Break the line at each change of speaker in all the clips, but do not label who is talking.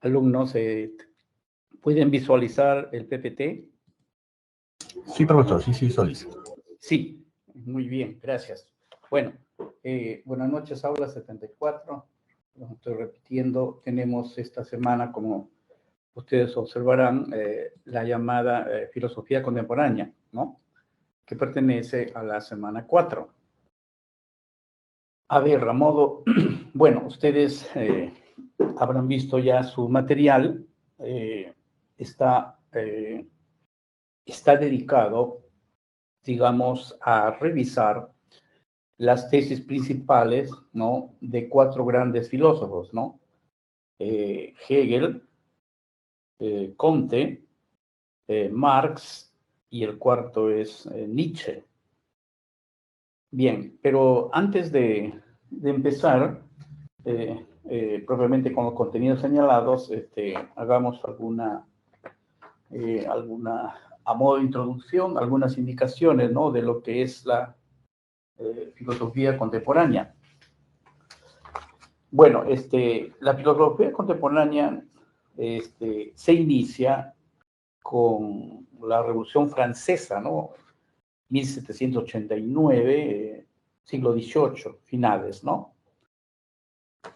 alumnos pueden visualizar el PPT.
Sí, profesor, sí visualizo.
Sí, muy bien, gracias. Bueno, buenas noches, aula 74. Lo estoy repitiendo, tenemos esta semana, como ustedes observarán, la llamada filosofía contemporánea, ¿no? Que pertenece a la semana 4. A ver, a modo, bueno, ustedes habrán visto ya su material, está dedicado, digamos, a revisar las tesis principales, ¿no?, de 4 grandes filósofos, ¿no? Hegel, Comte, Marx, y el cuarto es Nietzsche. Bien, pero antes de empezar propiamente con los contenidos señalados, hagamos alguna, a modo de introducción, algunas indicaciones, ¿no?, de lo que es la filosofía contemporánea. Bueno, la filosofía contemporánea se inicia con la Revolución Francesa, ¿no? 1789, siglo XVIII, finales, ¿no?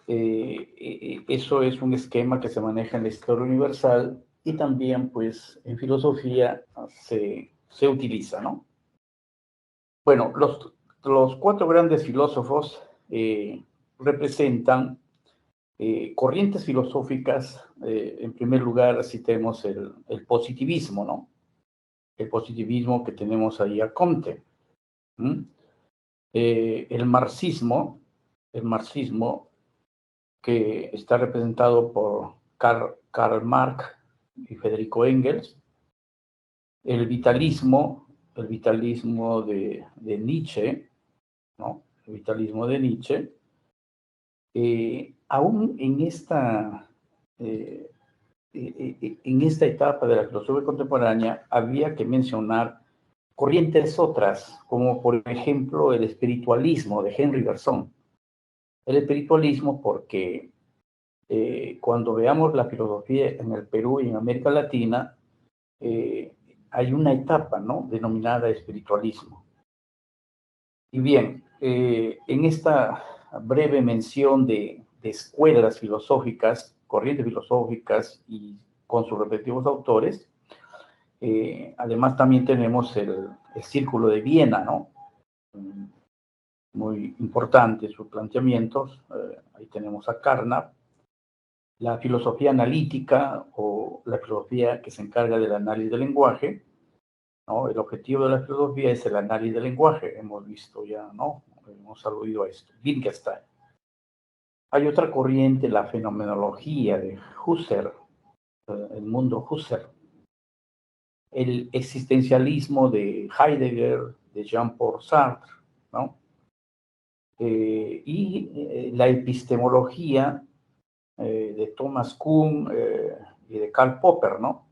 Eso es un esquema que se maneja en la historia universal y también, pues, en filosofía se utiliza, ¿no? Bueno, los 4 grandes filósofos representan corrientes filosóficas. En primer lugar, citemos el positivismo, ¿no? El positivismo que tenemos ahí a Comte. El marxismo que está representado por Karl Marx y Federico Engels. El vitalismo de Nietzsche, ¿no? El vitalismo de Nietzsche. Aún en esta etapa de la filosofía contemporánea había que mencionar corrientes otras, como por ejemplo el espiritualismo de Henri Bergson. El espiritualismo porque cuando veamos la filosofía en el Perú y en América Latina, hay una etapa, ¿no?, denominada espiritualismo. Y bien, en esta breve mención de escuelas filosóficas, corrientes filosóficas y con sus respectivos autores, además también tenemos el Círculo de Viena, ¿no? Muy importante sus planteamientos. Ahí tenemos a Carnap. La filosofía analítica o la filosofía que se encarga del análisis del lenguaje, ¿no? El objetivo de la filosofía es el análisis del lenguaje, hemos visto ya, ¿no? Hemos aludido a esto. Wittgenstein. Hay otra corriente, la fenomenología de Husserl, el mundo Husserl. El existencialismo de Heidegger, de Jean-Paul Sartre, ¿no? Y la epistemología de Thomas Kuhn y de Karl Popper, ¿no?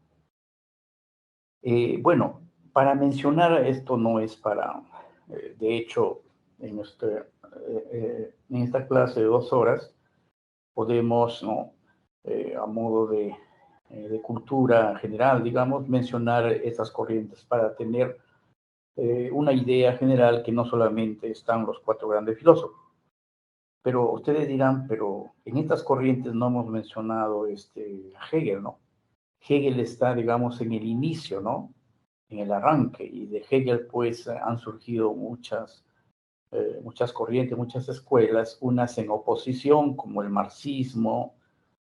Bueno, para mencionar esto no es para, de hecho, en esta clase de 2 horas podemos, ¿no?, a modo de cultura general, digamos, mencionar estas corrientes para tener una idea general que no solamente están los 4 grandes filósofos. Pero ustedes dirán, pero en estas corrientes no hemos mencionado a Hegel, ¿no? Hegel está, digamos, en el inicio, ¿no?, en el arranque, y de Hegel, pues, han surgido muchas corrientes, muchas escuelas, unas en oposición, como el marxismo,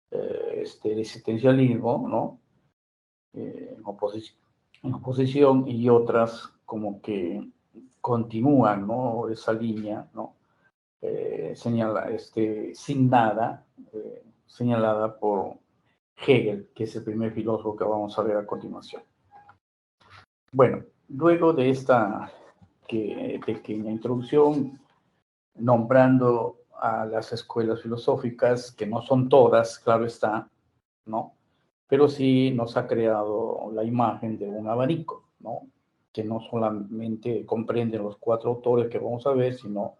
el existencialismo, ¿no?, en oposición, y otras como que continúan, ¿no?, esa línea, ¿no?, señalada por Hegel, que es el primer filósofo que vamos a ver a continuación. Bueno, luego de esta pequeña introducción, nombrando a las escuelas filosóficas, que no son todas, claro está, ¿no?, pero sí nos ha creado la imagen de un abanico, ¿no?, que no solamente comprende los 4 autores que vamos a ver, sino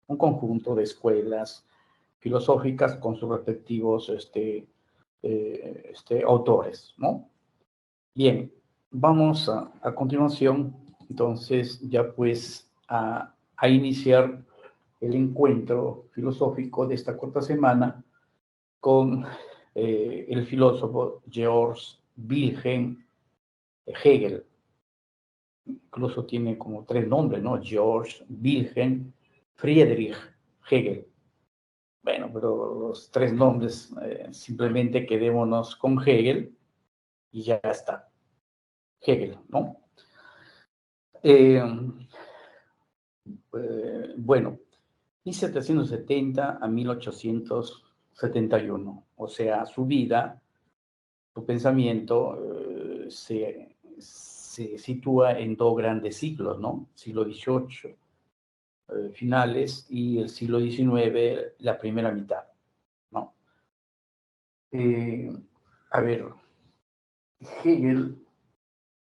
un conjunto de escuelas filosóficas con sus respectivos autores, ¿no? Bien, vamos a continuación, entonces, ya pues a iniciar el encuentro filosófico de esta corta semana con el filósofo Georg Wilhelm Hegel. Incluso tiene como 3 nombres, ¿no? Georg Wilhelm Friedrich Hegel. Bueno, pero los 3 nombres, simplemente quedémonos con Hegel y ya está. Hegel, ¿no? Bueno, 1770 a 1871, o sea, su vida, su pensamiento se sitúa en 2 grandes siglos, ¿no? Siglo XVIII finales y el siglo XIX la primera mitad, ¿no? A ver, Hegel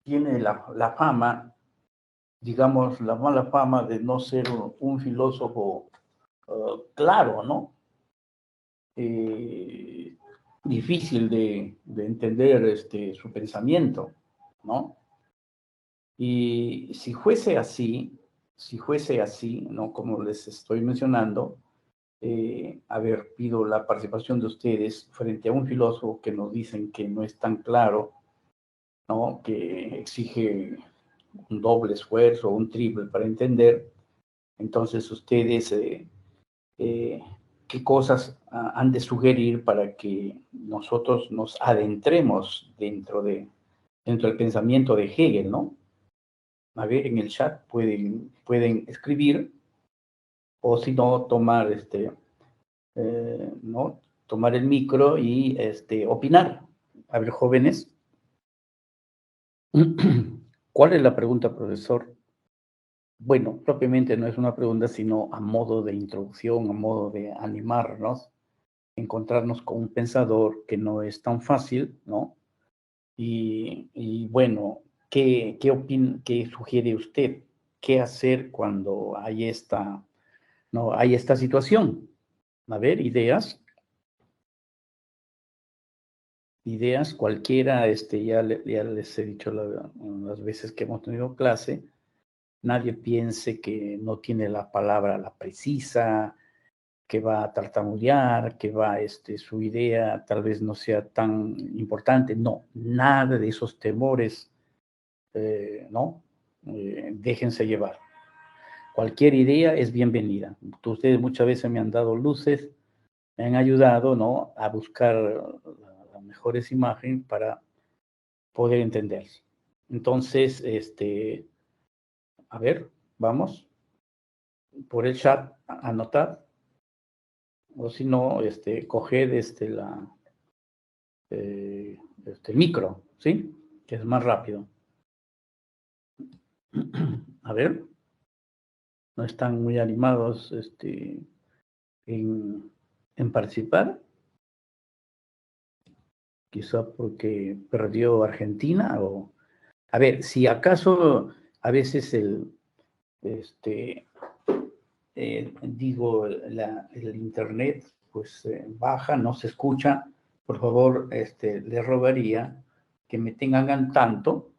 tiene la fama, digamos, la mala fama de no ser un filósofo claro, ¿no? Difícil de entender su pensamiento, ¿no? Y si fuese así, ¿no? Como les estoy mencionando, a ver, pido la participación de ustedes frente a un filósofo que nos dicen que no es tan claro, ¿no? Que exige un doble esfuerzo, un triple para entender. Entonces, ustedes, ¿qué cosas han de sugerir para que nosotros nos adentremos dentro del pensamiento de Hegel, ¿no? A ver, en el chat pueden escribir, o si no, tomar ¿no? Tomar el micro y opinar. A ver, jóvenes. ¿Cuál es la pregunta, profesor? Bueno, propiamente no es una pregunta, sino a modo de introducción, a modo de animarnos, encontrarnos con un pensador que no es tan fácil, ¿no? Y bueno, ¿qué sugiere usted? ¿Qué hacer cuando no, hay esta situación? A ver, ideas. Ideas cualquiera, ya les he dicho las veces que hemos tenido clase, nadie piense que no tiene la palabra la precisa, que va a tartamudear, que su idea tal vez no sea tan importante. No, nada de esos temores, ¿no? Déjense llevar. Cualquier idea es bienvenida. Ustedes muchas veces me han dado luces, me han ayudado, ¿no? A buscar las mejores imágenes para poder entenderse. Entonces, a ver, vamos por el chat a anotar, o si no, coger el micro, ¿sí? Que es más rápido. A ver, no están muy animados en participar, quizá porque perdió Argentina o... A ver, si acaso a veces digo, el internet, pues baja, no se escucha, por favor, les rogaría que me tengan al tanto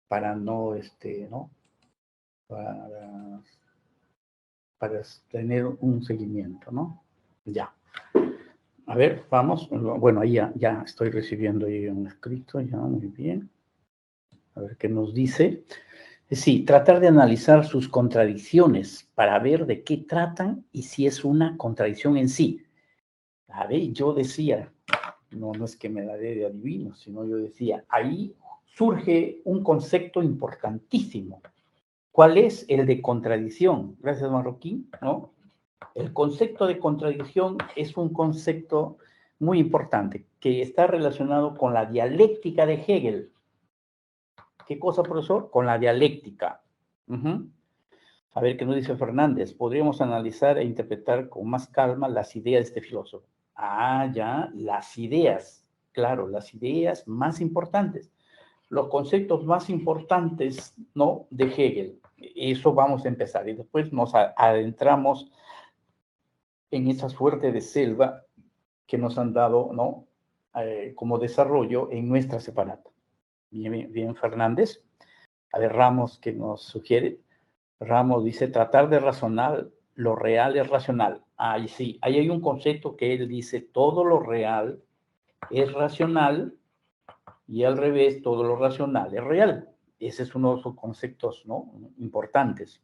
para no, ¿no? Para tener un seguimiento, ¿no? Ya. A ver, vamos. Bueno, ahí ya estoy recibiendo ahí un escrito, ya, muy bien. A ver qué nos dice. Sí, tratar de analizar sus contradicciones para ver de qué tratan y si es una contradicción en sí. A ver, yo decía, no es que me la dé de adivino, sino yo decía, ahí surge un concepto importantísimo. ¿Cuál es el de contradicción? Gracias, Marroquín, ¿no? El concepto de contradicción es un concepto muy importante que está relacionado con la dialéctica de Hegel. ¿Qué cosa, profesor? Con la dialéctica. A ver qué nos dice Fernández. Podríamos analizar e interpretar con más calma las ideas de este filósofo. Ya, las ideas. Claro, las ideas más importantes. Los conceptos más importantes, ¿no? De Hegel. Eso vamos a empezar. Y después nos adentramos en esa suerte de selva que nos han dado, ¿no? como desarrollo en nuestra separata. Bien, Fernández. A ver, Ramos, que nos sugiere. Ramos dice, tratar de razonar lo real es racional. Ahí sí, ahí hay un concepto que él dice, todo lo real es racional y al revés, todo lo racional es real. Ese es uno de los conceptos, ¿no?, importantes.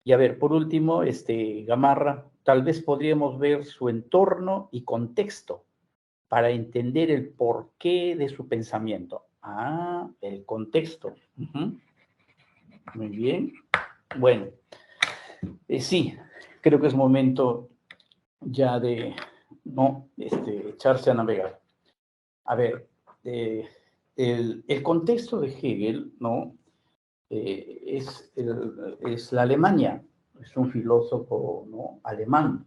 Y a ver, por último, Gamarra, tal vez podríamos ver su entorno y contexto para entender el porqué de su pensamiento. Ah, el contexto. Muy bien. Bueno, sí, creo que es momento ya de no echarse a navegar. A ver, el contexto de Hegel, ¿no? Es la Alemania, es un filósofo, ¿no?, alemán.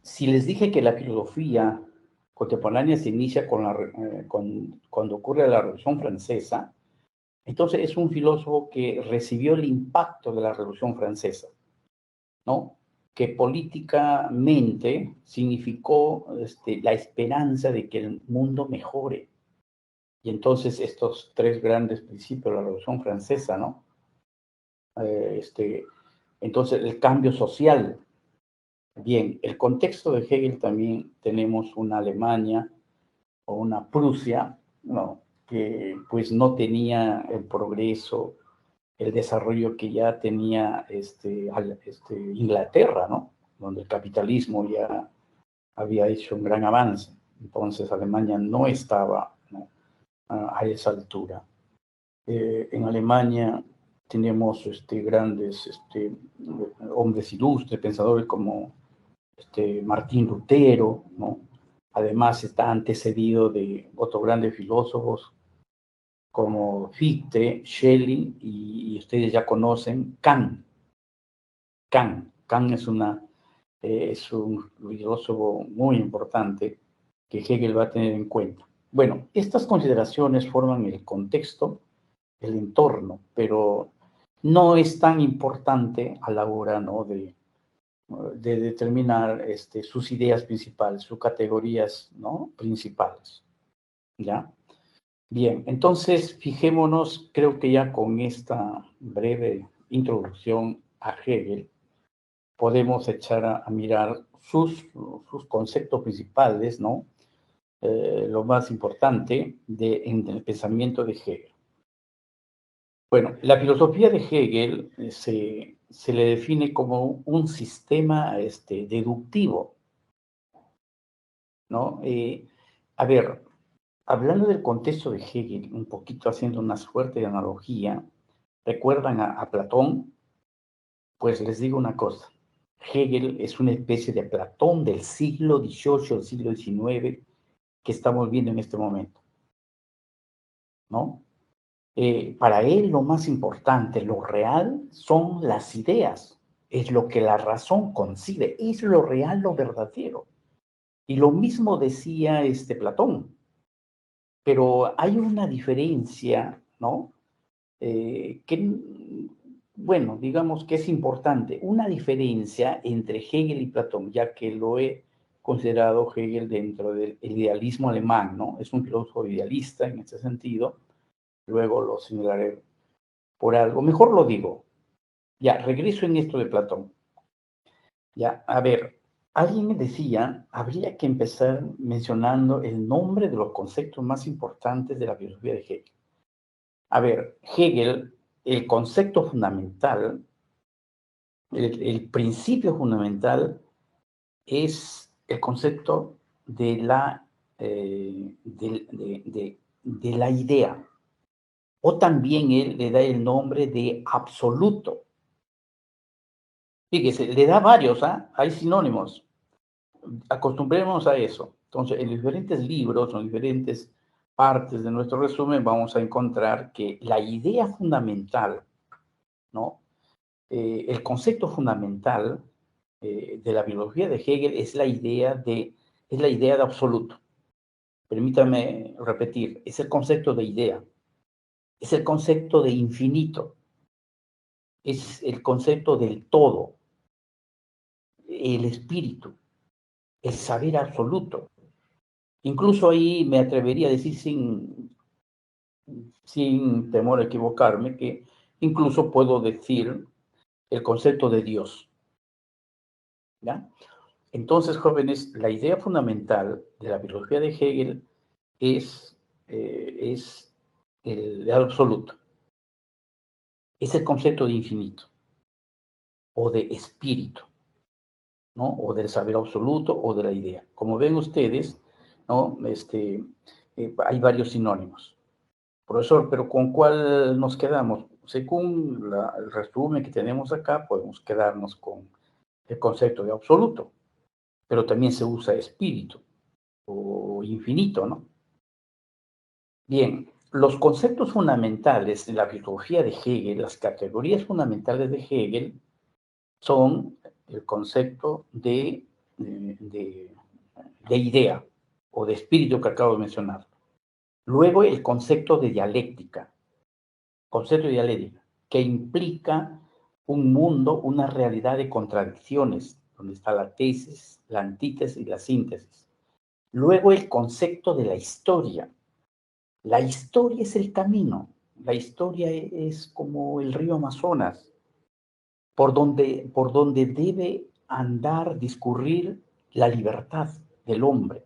Si les dije que la filosofía contemporánea se inicia cuando ocurre la Revolución Francesa, entonces es un filósofo que recibió el impacto de la Revolución Francesa, ¿no?, que políticamente significó la esperanza de que el mundo mejore. Y entonces estos tres grandes principios de la Revolución Francesa, ¿no? Entonces el cambio social. Bien, el contexto de Hegel también tenemos una Alemania o una Prusia, ¿no?, que pues no tenía el progreso, el desarrollo que ya tenía Inglaterra, ¿no?, donde el capitalismo ya había hecho un gran avance. Entonces Alemania no estaba, ¿no?, a esa altura. En Alemania tenemos grandes hombres ilustres, pensadores como Martín Lutero, ¿no? Además está antecedido de otros grandes filósofos como Fichte, Schelling y ustedes ya conocen Kant. Kant es un filósofo muy importante que Hegel va a tener en cuenta. Bueno, estas consideraciones forman el contexto, el entorno, pero no es tan importante a la hora, ¿no?, de determinar sus ideas principales, sus categorías, ¿no?, principales. ¿Ya? Bien, entonces fijémonos, creo que ya con esta breve introducción a Hegel, podemos echar a mirar sus conceptos principales, ¿no? Lo más importante en el pensamiento de Hegel. Bueno, la filosofía de Hegel se le define como un sistema deductivo, ¿no? A ver, hablando del contexto de Hegel, un poquito haciendo una fuerte analogía, ¿recuerdan a Platón? Pues les digo una cosa, Hegel es una especie de Platón del siglo XVIII, del siglo XIX, que estamos viendo en este momento, ¿no? Para él lo más importante, lo real, son las ideas, es lo que la razón concibe, es lo real, lo verdadero. Y lo mismo decía Platón, pero hay una diferencia, ¿no? Que, bueno, digamos que es importante, una diferencia entre Hegel y Platón, ya que lo he considerado Hegel dentro del idealismo alemán, ¿no? Es un filósofo idealista en ese sentido, luego lo señalaré por algo, mejor lo digo. Ya, regreso en esto de Platón. Ya, a ver, alguien decía, habría que empezar mencionando el nombre de los conceptos más importantes de la filosofía de Hegel. A ver, Hegel, el concepto fundamental, el principio fundamental es el concepto de la idea. O también él le da el nombre de absoluto. Fíjese, le da varios, ¿ah? Hay sinónimos. Acostumbremos a eso. Entonces, en diferentes libros o en diferentes partes de nuestro resumen vamos a encontrar que la idea fundamental, ¿no? El concepto fundamental de la biología de Hegel es la idea de absoluto. Permítame repetir, es el concepto de idea, es el concepto de infinito, es el concepto del todo, el espíritu. el saber absoluto. Incluso ahí me atrevería a decir sin temor a equivocarme, que incluso puedo decir el concepto de Dios. ¿Ya? Entonces, jóvenes, la idea fundamental de la filosofía de Hegel es el absoluto. Es el concepto de infinito o de espíritu, ¿no? O del saber absoluto o de la idea. Como ven ustedes, ¿no? Hay varios sinónimos. Profesor, pero ¿con cuál nos quedamos? Según el resumen que tenemos acá, podemos quedarnos con el concepto de absoluto, pero también se usa espíritu o infinito, ¿no? Bien, los conceptos fundamentales de la filosofía de Hegel, las categorías fundamentales de Hegel, son el concepto de idea o de espíritu que acabo de mencionar. Luego el concepto de dialéctica, que implica un mundo, una realidad de contradicciones, donde está la tesis, la antítesis y la síntesis. Luego el concepto de la historia. La historia es el camino, la historia es como el río Amazonas, por donde debe andar, discurrir la libertad del hombre.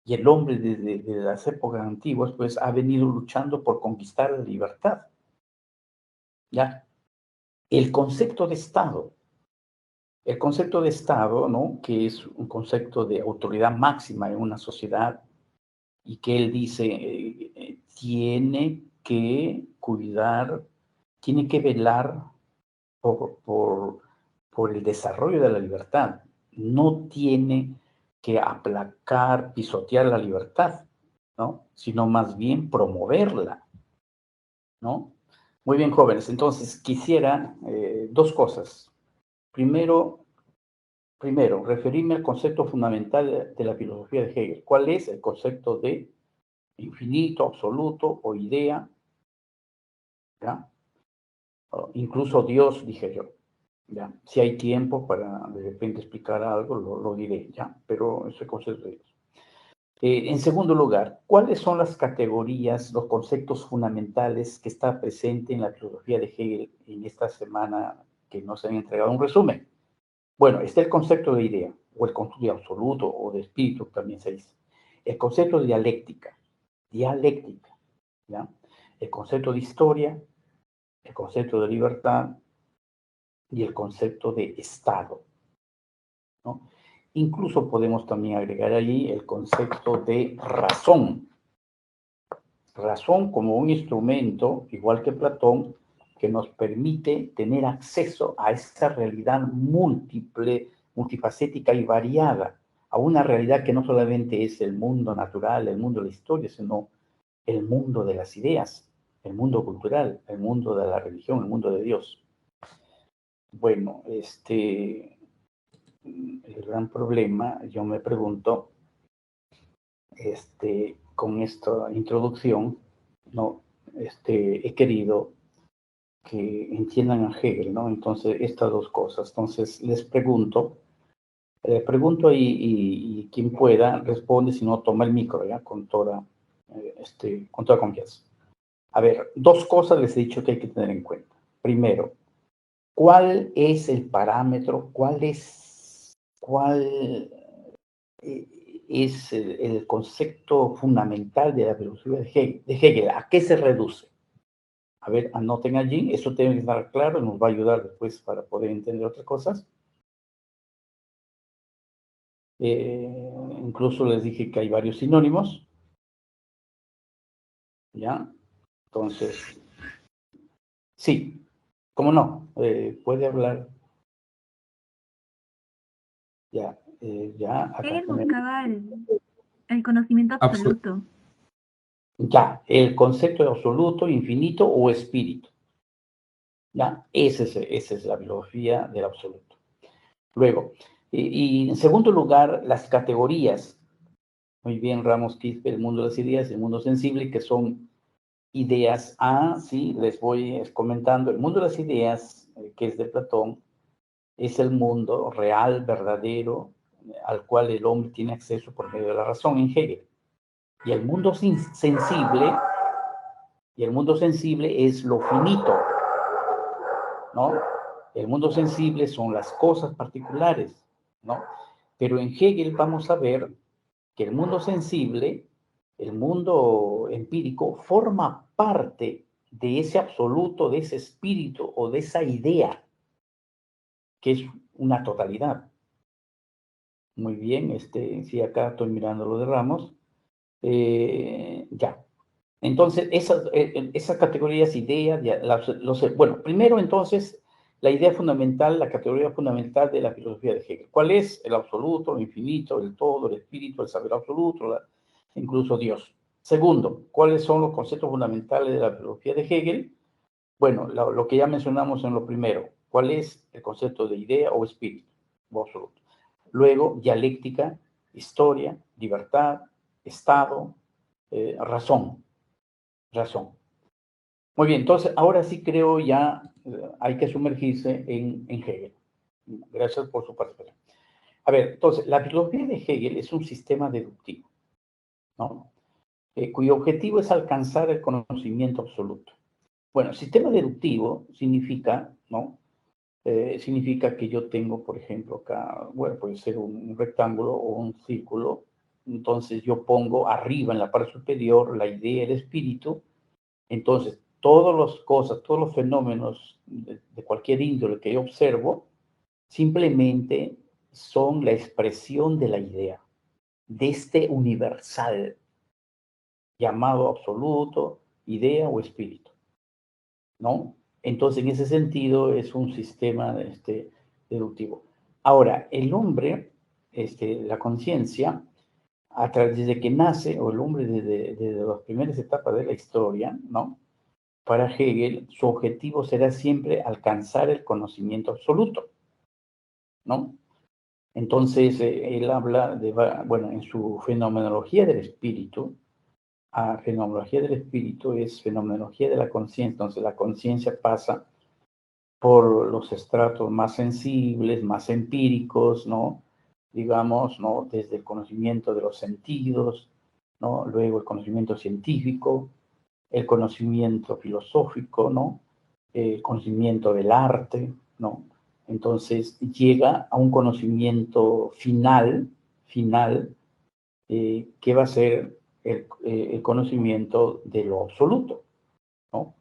Y el hombre desde las épocas antiguas, pues, ha venido luchando por conquistar la libertad. ¿Ya? El concepto de Estado. El concepto de Estado, ¿no? Que es un concepto de autoridad máxima en una sociedad y que él dice, tiene que cuidar, tiene que velar por el desarrollo de la libertad. No tiene que aplacar, pisotear la libertad, ¿no? Sino más bien promoverla, ¿no? Muy bien, jóvenes. Entonces, quisiera dos cosas. Primero, referirme al concepto fundamental de la filosofía de Hegel. ¿Cuál es el concepto de infinito, absoluto o idea? ¿Ya? Incluso Dios, dije yo. ¿Ya? Si hay tiempo para de repente explicar algo, lo diré, ¿ya? Pero ese concepto de Dios. En segundo lugar, ¿cuáles son las categorías, los conceptos fundamentales que está presente en la filosofía de Hegel en esta semana que nos han entregado un resumen? Bueno, está el concepto de idea, o el concepto de absoluto, o de espíritu, también se dice. El concepto de dialéctica, ¿ya? El concepto de historia, el concepto de libertad y el concepto de Estado, ¿no? Incluso podemos también agregar allí el concepto de razón. Razón como un instrumento, igual que Platón, que nos permite tener acceso a esa realidad múltiple, multifacética y variada, a una realidad que no solamente es el mundo natural, el mundo de la historia, sino el mundo de las ideas, el mundo cultural, el mundo de la religión, el mundo de Dios. Bueno, el gran problema, yo me pregunto, con esta introducción, ¿no? He querido que entiendan a Hegel, ¿no? Entonces, estas dos cosas. Entonces, les pregunto y quien pueda responde, si no, toma el micro, ¿ya? Con toda confianza. A ver, dos cosas les he dicho que hay que tener en cuenta. Primero, ¿cuál es el parámetro? ¿Cuál es el concepto fundamental de la filosofía de Hegel? ¿A qué se reduce? A ver, anoten allí, eso tiene que estar claro y nos va a ayudar después para poder entender otras cosas. Incluso les dije que hay varios sinónimos. ¿Ya? Entonces, sí, ¿cómo no? Puede hablar. Ya, acá
Hegel buscaba el conocimiento absoluto.
Ya, el concepto de absoluto, infinito o espíritu. ¿Ya? Esa es la filosofía del absoluto. Luego, y en segundo lugar, las categorías. Muy bien, Ramos Quispe, el mundo de las ideas, el mundo sensible, que son ideas A, sí, les voy comentando. El mundo de las ideas, que es de Platón, es el mundo real, verdadero, al cual el hombre tiene acceso por medio de la razón en Hegel. Y el mundo sensible, es lo finito, ¿no? El mundo sensible son las cosas particulares, ¿no? Pero en Hegel vamos a ver que el mundo sensible, el mundo empírico, forma parte de ese absoluto, de ese espíritu o de esa idea, que es una totalidad. Muy bien, sí, acá estoy mirando lo de Ramos. Ya. Entonces, esas categorías, ideas, bueno, primero entonces, la idea fundamental, la categoría fundamental de la filosofía de Hegel. ¿Cuál es? El absoluto, lo infinito, el todo, el espíritu, el saber absoluto, incluso Dios. Segundo, ¿cuáles son los conceptos fundamentales de la filosofía de Hegel? Bueno, lo que ya mencionamos en lo primero. ¿Cuál es el concepto de idea o espíritu o absoluto? Luego, dialéctica, historia, libertad, estado, razón. Muy bien, entonces ahora sí creo ya hay que sumergirse en Hegel. Gracias por su participación. A ver, entonces, la filosofía de Hegel es un sistema deductivo, ¿no? Cuyo objetivo es alcanzar el conocimiento absoluto. Bueno, sistema deductivo significa, ¿no? Significa que yo tengo, por ejemplo, acá, bueno, puede ser un rectángulo o un círculo, entonces yo pongo arriba en la parte superior la idea, el espíritu, entonces todas las cosas, todos los fenómenos de cualquier índole que yo observo, simplemente son la expresión de la idea, de este universal llamado absoluto, idea o espíritu, ¿no? Entonces, en ese sentido, es un sistema deductivo. Ahora, el hombre, la conciencia, desde que nace, o el hombre desde las primeras etapas de la historia, ¿no? Para Hegel, su objetivo será siempre alcanzar el conocimiento absoluto, ¿no? Entonces, él habla bueno, en su fenomenología del espíritu, fenomenología del espíritu es fenomenología de la conciencia. Entonces, la conciencia pasa por los estratos más sensibles, más empíricos, ¿no? Digamos, ¿no? Desde el conocimiento de los sentidos, ¿no? Luego el conocimiento científico, el conocimiento filosófico, ¿no? El conocimiento del arte, ¿no? Entonces llega a un conocimiento final, que va a ser el conocimiento de lo absoluto, ¿no?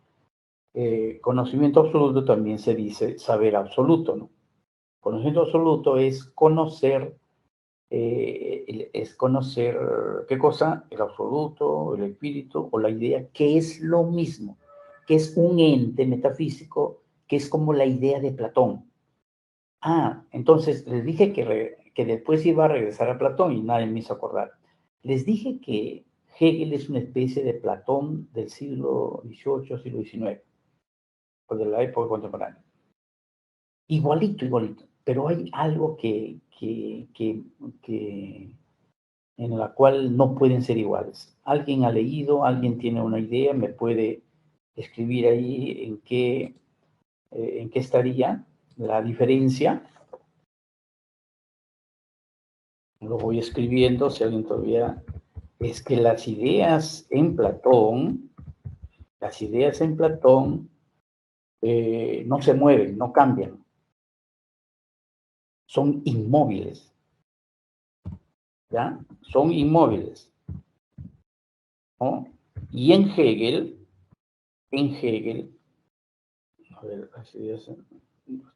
Conocimiento absoluto también se dice saber absoluto, ¿no? Conocimiento absoluto es conocer, ¿qué cosa? El absoluto, el espíritu o la idea, que es lo mismo, que es un ente metafísico, que es como la idea de Platón. Entonces les dije que después iba a regresar a Platón y nadie me hizo acordar. Les dije que Hegel es una especie de Platón del siglo XVIII, siglo XIX, o de la época contemporánea. Igualito, pero hay algo en la cual no pueden ser iguales. Alguien ha leído, alguien tiene una idea, me puede escribir ahí en qué estaría la diferencia. Lo voy escribiendo, si alguien todavía... Es que las ideas en Platón no se mueven, no cambian. Son inmóviles. ¿Ya? Son inmóviles, ¿no? Y en Hegel, a ver, las ideas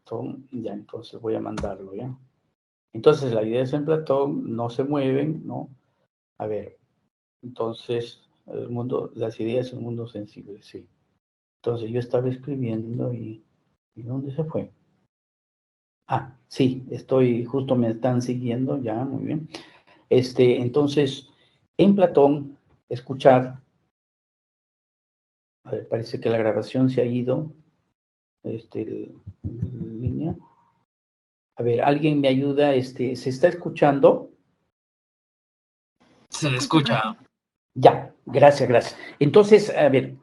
son, ya, entonces voy a mandarlo, ¿ya? Entonces, las ideas en Platón no se mueven, ¿no? A ver, entonces, las ideas en el mundo sensible, sí. Entonces, yo estaba escribiendo ¿y dónde se fue? Sí, justo me están siguiendo, ya, muy bien. Entonces, en Platón, escuchar, a ver, parece que la grabación se ha ido, línea. A ver, ¿alguien me ayuda? ¿Se está escuchando?
Se escucha.
Ya, gracias. Entonces, a ver,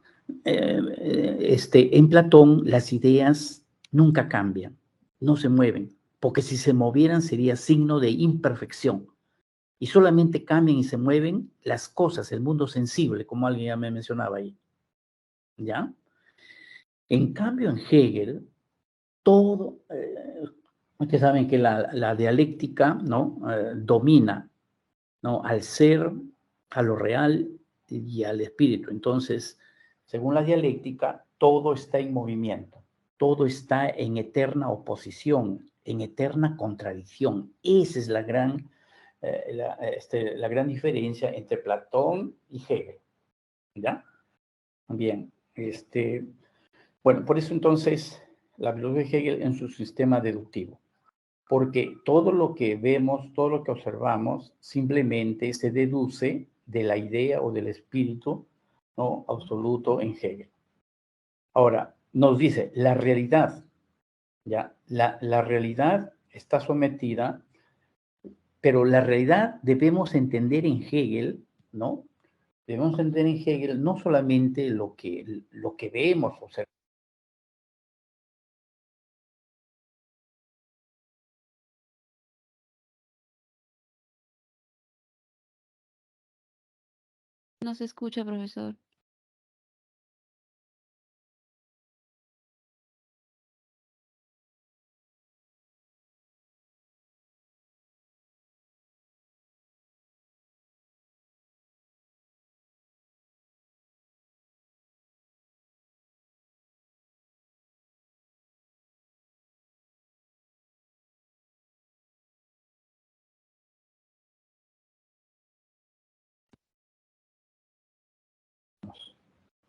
en Platón las ideas nunca cambian, no se mueven, porque si se movieran sería signo de imperfección. Y solamente cambian y se mueven las cosas, el mundo sensible, como alguien ya me mencionaba ahí. ¿Ya? En cambio, en Hegel, todo, ustedes saben que la dialéctica, ¿no? Domina, ¿no? Al ser, a lo real y al espíritu. Entonces, según la dialéctica, todo está en movimiento, todo está en eterna oposición, en eterna contradicción. Esa es la gran la gran diferencia entre Platón y Hegel, ¿ya? Bien, bueno, por eso entonces la filosofía de Hegel en su sistema deductivo, porque todo lo que vemos, todo lo que observamos, simplemente se deduce de la idea o del espíritu, ¿no? Absoluto en Hegel. Ahora, nos dice, la realidad, ¿ya? La realidad está sometida. Pero la realidad debemos entender en Hegel, ¿no? Debemos entender en Hegel no solamente lo que vemos, o sea,
No se escucha, profesor.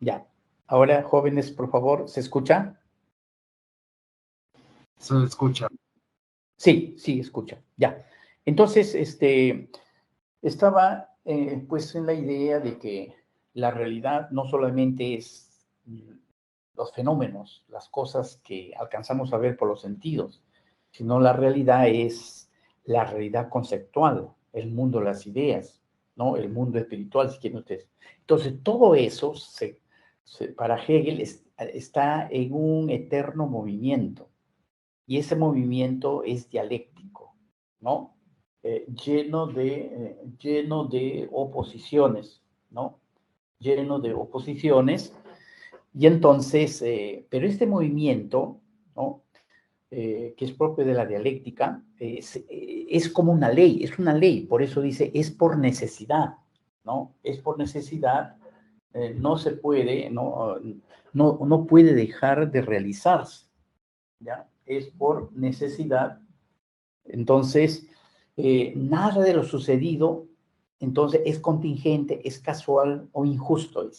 ya. Ahora, jóvenes, por favor, ¿se escucha?
Se escucha.
Sí, sí, escucha, ya. Entonces, estaba pues en la idea de que la realidad no solamente es los fenómenos, las cosas que alcanzamos a ver por los sentidos, sino la realidad es la realidad conceptual, el mundo de las ideas, ¿no? El mundo espiritual, si quieren ustedes. Entonces, todo eso para Hegel está en un eterno movimiento, y ese movimiento es dialéctico, ¿no? Lleno de oposiciones, ¿no? Lleno de oposiciones. Y entonces, pero este movimiento, ¿no? Que es propio de la dialéctica, es como es una ley, por eso dice, es por necesidad, ¿no? Es por necesidad, no se puede, no puede dejar de realizarse, ¿ya? Es por necesidad. Entonces, nada de lo sucedido, entonces, es contingente, es casual o injusto,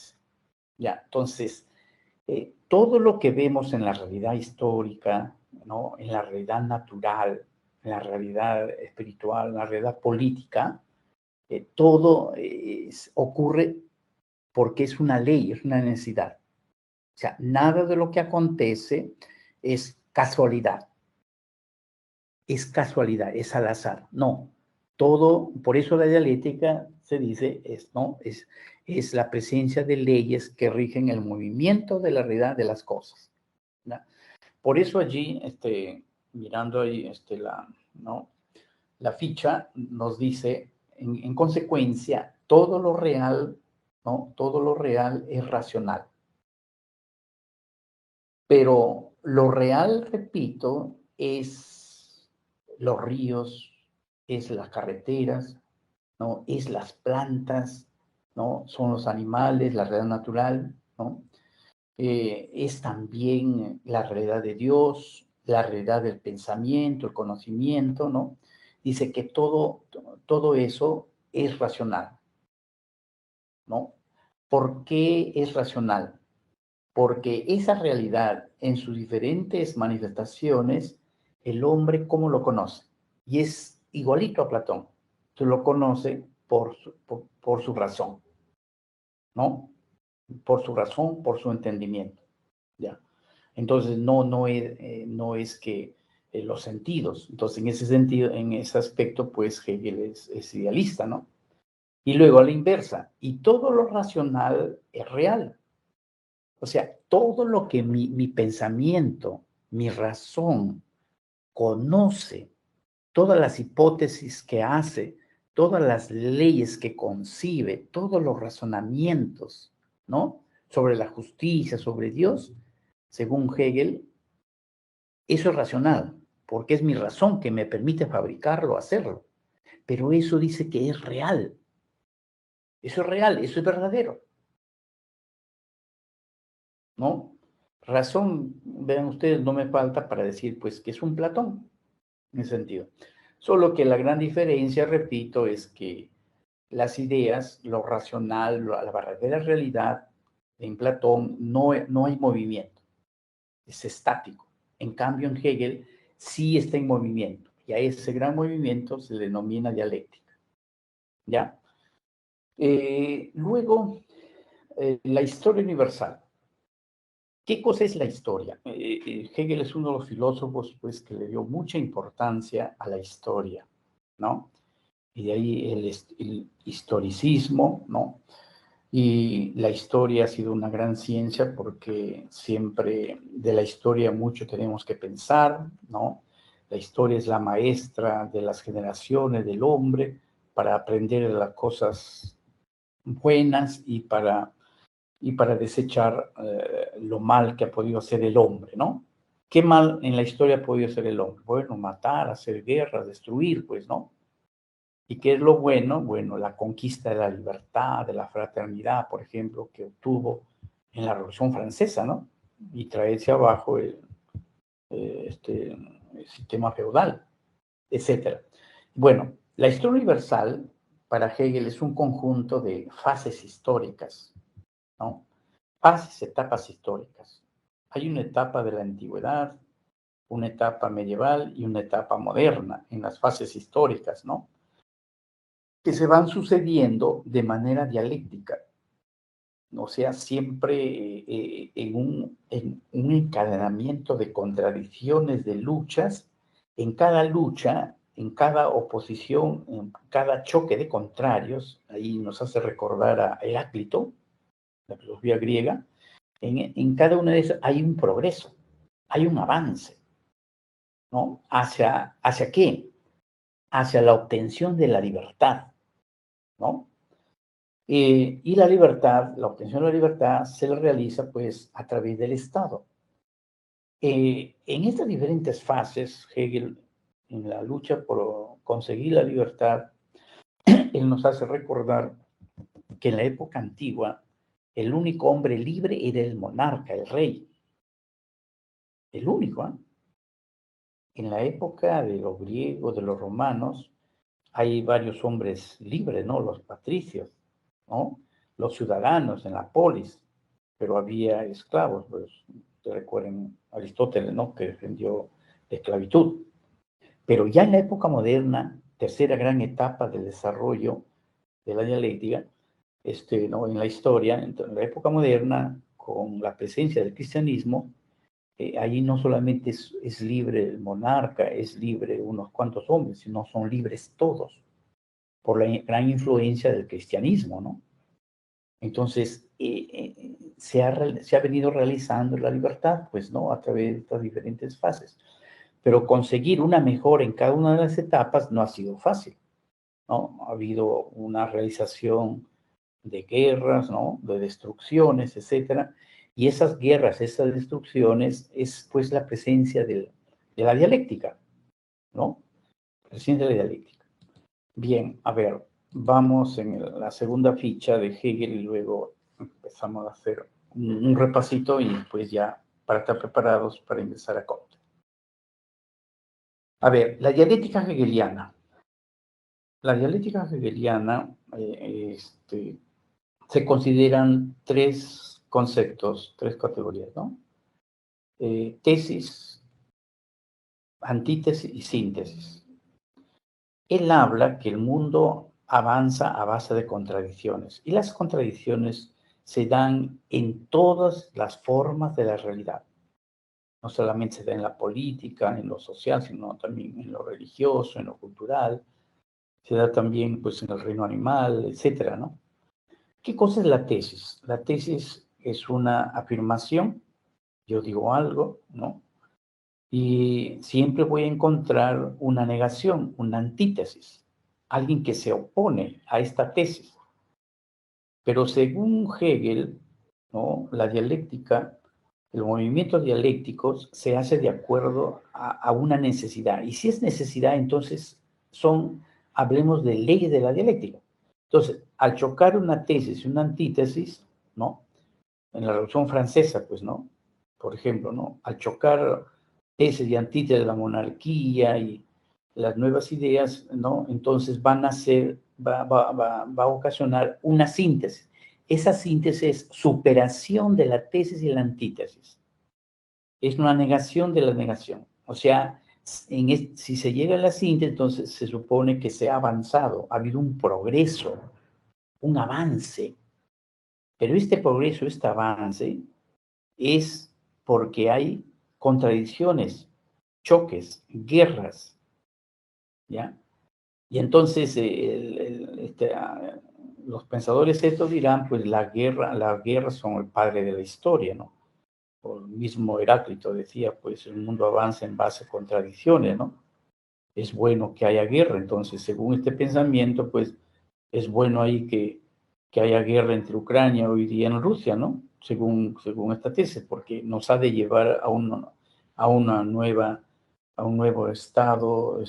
¿ya? Entonces, todo lo que vemos en la realidad histórica, ¿no? En la realidad natural, en la realidad espiritual, en la realidad política, todo ocurre porque es una ley, es una necesidad. O sea, nada de lo que acontece es casualidad, es al azar. No, todo, por eso la dialéctica se dice, ¿no? Es la presencia de leyes que rigen el movimiento de la realidad de las cosas, ¿no? Por eso allí, mirando ahí ¿no? La ficha nos dice, en consecuencia, todo lo real, ¿no? Todo lo real es racional. Pero lo real, repito, es los ríos, es las carreteras, ¿no? Es las plantas, ¿no? Son los animales, la realidad natural, ¿no? Es también la realidad de Dios, la realidad del pensamiento, el conocimiento, ¿no? Dice que todo eso es racional, ¿no? ¿Por qué es racional? Porque esa realidad en sus diferentes manifestaciones, el hombre, ¿cómo lo conoce? Y es igualito a Platón. Se lo conoce por su razón, ¿no? Por su razón, por su entendimiento, ¿ya? Entonces, no es que los sentidos. Entonces, en ese sentido, en ese aspecto, pues Hegel es idealista, ¿no? Y luego a la inversa, y todo lo racional es real. O sea, todo lo que mi pensamiento, mi razón, conoce todas las hipótesis que hace, todas las leyes que concibe, todos los razonamientos, ¿no? Sobre la justicia, sobre Dios, según Hegel, eso es racional, porque es mi razón que me permite fabricarlo, hacerlo. Pero eso dice que es real. Eso es real, eso es verdadero. ¿No? Razón, vean ustedes, no me falta para decir, pues, que es un Platón, en ese sentido. Solo que la gran diferencia, repito, es que las ideas, lo racional, la verdadera realidad, en Platón no hay movimiento, es estático. En cambio, en Hegel sí está en movimiento, y a ese gran movimiento se le denomina dialéctica. ¿Ya? Luego, la historia universal. ¿Qué cosa es la historia? Hegel es uno de los filósofos, pues, que le dio mucha importancia a la historia, ¿no? Y de ahí el historicismo, ¿no? Y la historia ha sido una gran ciencia porque siempre de la historia mucho tenemos que pensar, ¿no? La historia es la maestra de las generaciones del hombre para aprender las cosas buenas y para desechar lo mal que ha podido hacer el hombre, ¿no? ¿Qué mal en la historia ha podido hacer el hombre? Bueno, matar, hacer guerras, destruir, pues, ¿no? ¿Y qué es lo bueno? Bueno, la conquista de la libertad, de la fraternidad, por ejemplo, que obtuvo en la Revolución Francesa, ¿no? Y traerse abajo el sistema feudal, etcétera. Bueno, la historia universal para Hegel es un conjunto de fases históricas, ¿no? Fases, etapas históricas. Hay una etapa de la antigüedad, una etapa medieval y una etapa moderna en las fases históricas, ¿no? Que se van sucediendo de manera dialéctica, o sea, siempre en un encadenamiento de contradicciones, de luchas, en cada lucha, en cada oposición, en cada choque de contrarios, ahí nos hace recordar a Heráclito, la filosofía griega, en cada una de esas hay un progreso, hay un avance, ¿no? ¿Hacia qué? Hacia la obtención de la libertad, ¿no? Y la libertad, la obtención de la libertad se realiza pues a través del Estado. En estas diferentes fases, Hegel, en la lucha por conseguir la libertad, él nos hace recordar que en la época antigua el único hombre libre era el monarca, el rey. El único, ¿eh? En la época de los griegos, de los romanos, hay varios hombres libres, ¿no? Los patricios, ¿no? Los ciudadanos en la polis, pero había esclavos, pues, te recuerden Aristóteles, ¿no? Que defendió la esclavitud. Pero ya en la época moderna, tercera gran etapa del desarrollo de la dialéctica, ¿no? En la historia, en la época moderna, con la presencia del cristianismo, allí no solamente es libre el monarca, es libre unos cuantos hombres, sino son libres todos, por la gran influencia del cristianismo, ¿no? Entonces, se ha venido realizando la libertad, pues, ¿no? A través de estas diferentes fases. Pero conseguir una mejora en cada una de las etapas no ha sido fácil, ¿no? Ha habido una realización de guerras, ¿no? De destrucciones, etcétera. Y esas guerras, esas destrucciones, es pues la presencia de la dialéctica, ¿no? La presencia de la dialéctica. Bien, a ver, vamos en la segunda ficha de Hegel y luego empezamos a hacer un repasito y pues ya para estar preparados para ingresar a Comte. A ver, la dialéctica hegeliana. La dialéctica hegeliana se consideran tres conceptos, tres categorías, ¿no? Tesis, antítesis y síntesis. Él habla que el mundo avanza a base de contradicciones y las contradicciones se dan en todas las formas de la realidad. No solamente se da en la política, en lo social, sino también en lo religioso, en lo cultural. Se da también pues, en el reino animal, etcétera, ¿no? ¿Qué cosa es la tesis? La tesis es una afirmación, yo digo algo, ¿no? Y siempre voy a encontrar una negación, una antítesis, alguien que se opone a esta tesis. Pero según Hegel, ¿no?, la dialéctica, los movimientos dialécticos se hace de acuerdo a una necesidad. Y si es necesidad, entonces hablemos de leyes de la dialéctica. Entonces, al chocar una tesis y una antítesis, ¿no?, en la Revolución Francesa, pues, ¿no?, por ejemplo, ¿no?, al chocar tesis y antítesis de la monarquía y las nuevas ideas, ¿no?, entonces va a ocasionar una síntesis. Esa síntesis es superación de la tesis y la antítesis. Es una negación de la negación. O sea, si se llega a la síntesis, entonces se supone que se ha avanzado, ha habido un progreso, un avance. Pero este progreso, este avance, es porque hay contradicciones, choques, guerras, ¿ya? Y entonces los pensadores estos dirán, pues las guerras son el padre de la historia, ¿no? O el mismo Heráclito decía, pues el mundo avanza en base a contradicciones, ¿no? Es bueno que haya guerra, entonces según este pensamiento, pues es bueno ahí que haya guerra entre Ucrania hoy día en Rusia, ¿no? Según esta tesis, porque nos ha de llevar a un nuevo estado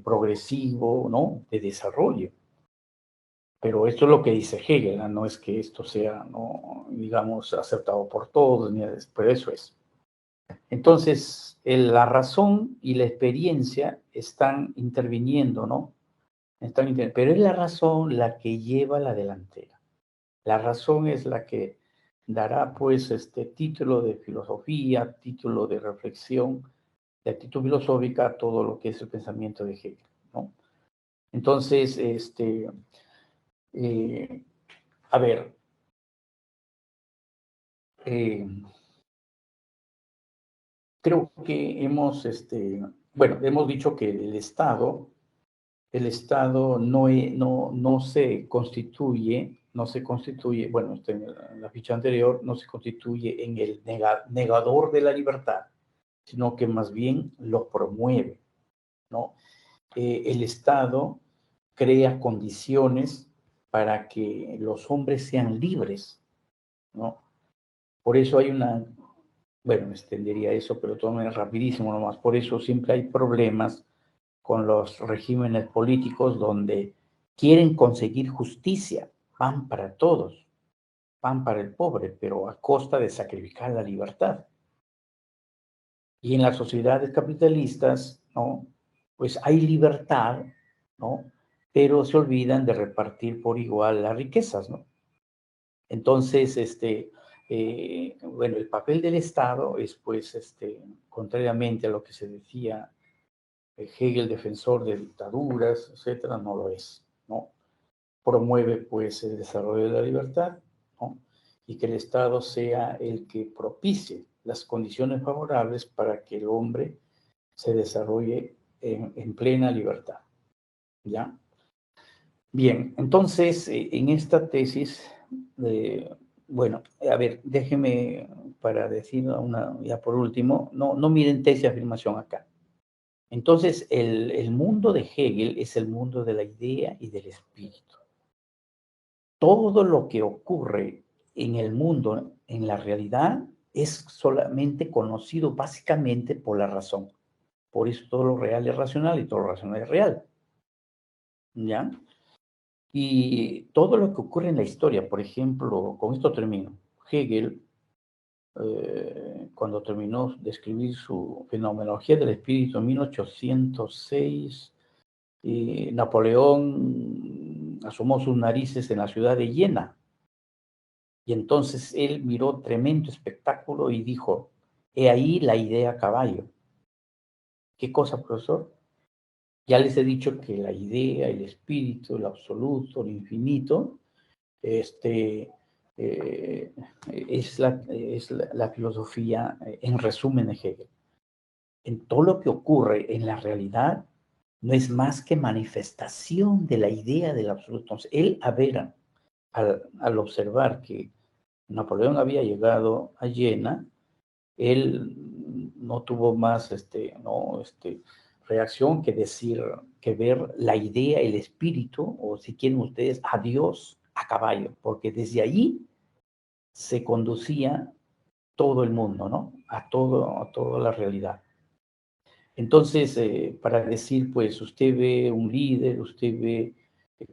progresivo, ¿no?, de desarrollo. Pero esto es lo que dice Hegel, ¿no? No es que esto sea, no, digamos, aceptado por todos, pero eso es. Entonces, la razón y la experiencia están interviniendo, ¿no? Pero es la razón la que lleva la delantera. La razón es la que dará, pues, título de filosofía, título de reflexión, de actitud filosófica a todo lo que es el pensamiento de Hegel, ¿no? Entonces, a ver, creo que hemos dicho que el Estado no se constituye, bueno, en la ficha anterior, no se constituye en el negador de la libertad, sino que más bien lo promueve, ¿no? El Estado crea condiciones para que los hombres sean libres, ¿no? Por eso bueno, me extendería eso, pero todo es rapidísimo nomás. Por eso siempre hay problemas con los regímenes políticos donde quieren conseguir justicia, pan para todos, pan para el pobre, pero a costa de sacrificar la libertad. Y en las sociedades capitalistas, ¿no?, pues hay libertad, ¿no?, pero se olvidan de repartir por igual las riquezas, ¿no? Entonces, bueno, el papel del Estado es, pues, contrariamente a lo que se decía Hegel, defensor de dictaduras, etcétera, no lo es, ¿no? Promueve, pues, el desarrollo de la libertad, ¿no?, y que el Estado sea el que propicie las condiciones favorables para que el hombre se desarrolle en plena libertad, ¿ya? Bien, entonces, en esta tesis, bueno, a ver, déjeme para decir ya por último, no miren tesis y afirmación acá. Entonces, el mundo de Hegel es el mundo de la idea y del espíritu. Todo lo que ocurre en el mundo, en la realidad, es solamente conocido básicamente por la razón. Por eso todo lo real es racional y todo lo racional es real, ¿ya? Y todo lo que ocurre en la historia, por ejemplo, con esto termino. Hegel, cuando terminó de escribir su Fenomenología del Espíritu en 1806, Napoleón asomó sus narices en la ciudad de Jena. Y entonces él miró tremendo espectáculo y dijo, he ahí la idea a caballo. ¿Qué cosa, profesor? Ya les he dicho que la idea, el espíritu, el absoluto, el infinito, es la filosofía, en resumen, de Hegel. En todo lo que ocurre en la realidad no es más que manifestación de la idea del absoluto. Entonces, él, al observar que Napoleón había llegado a Jena, él no tuvo más reacción que decir, que ver la idea, el espíritu, o si quieren ustedes, a Dios a caballo, porque desde allí se conducía todo el mundo, ¿no? A toda la realidad. Entonces, para decir, pues, usted ve un líder, usted ve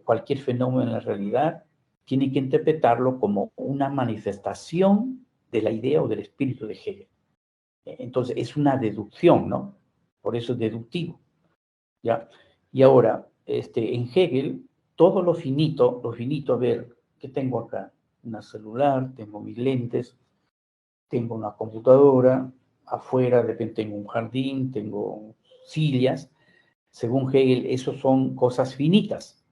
cualquier fenómeno en la realidad, tiene que interpretarlo como una manifestación de la idea o del espíritu de Hegel. Entonces, es una deducción, ¿no? Por eso es deductivo, ¿ya? Y ahora, en Hegel, todo lo finito, a ver, ¿qué tengo acá? Una celular, tengo mis lentes, tengo una computadora, afuera de repente tengo un jardín, tengo sillas. Según Hegel, eso son cosas finitas,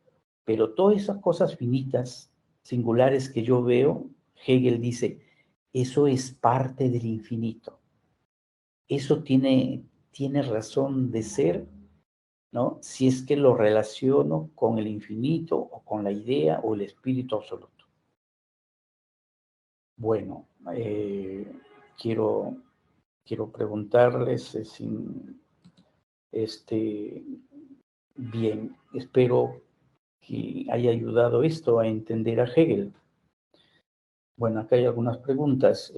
pero todas esas cosas finitas, singulares que yo veo, Hegel dice, eso es parte del infinito. Eso tiene razón de ser, ¿no? Si es que lo relaciono con el infinito o con la idea o el espíritu absoluto. Bueno, quiero preguntarles bien, espero que haya ayudado esto a entender a Hegel. Bueno, acá hay algunas preguntas,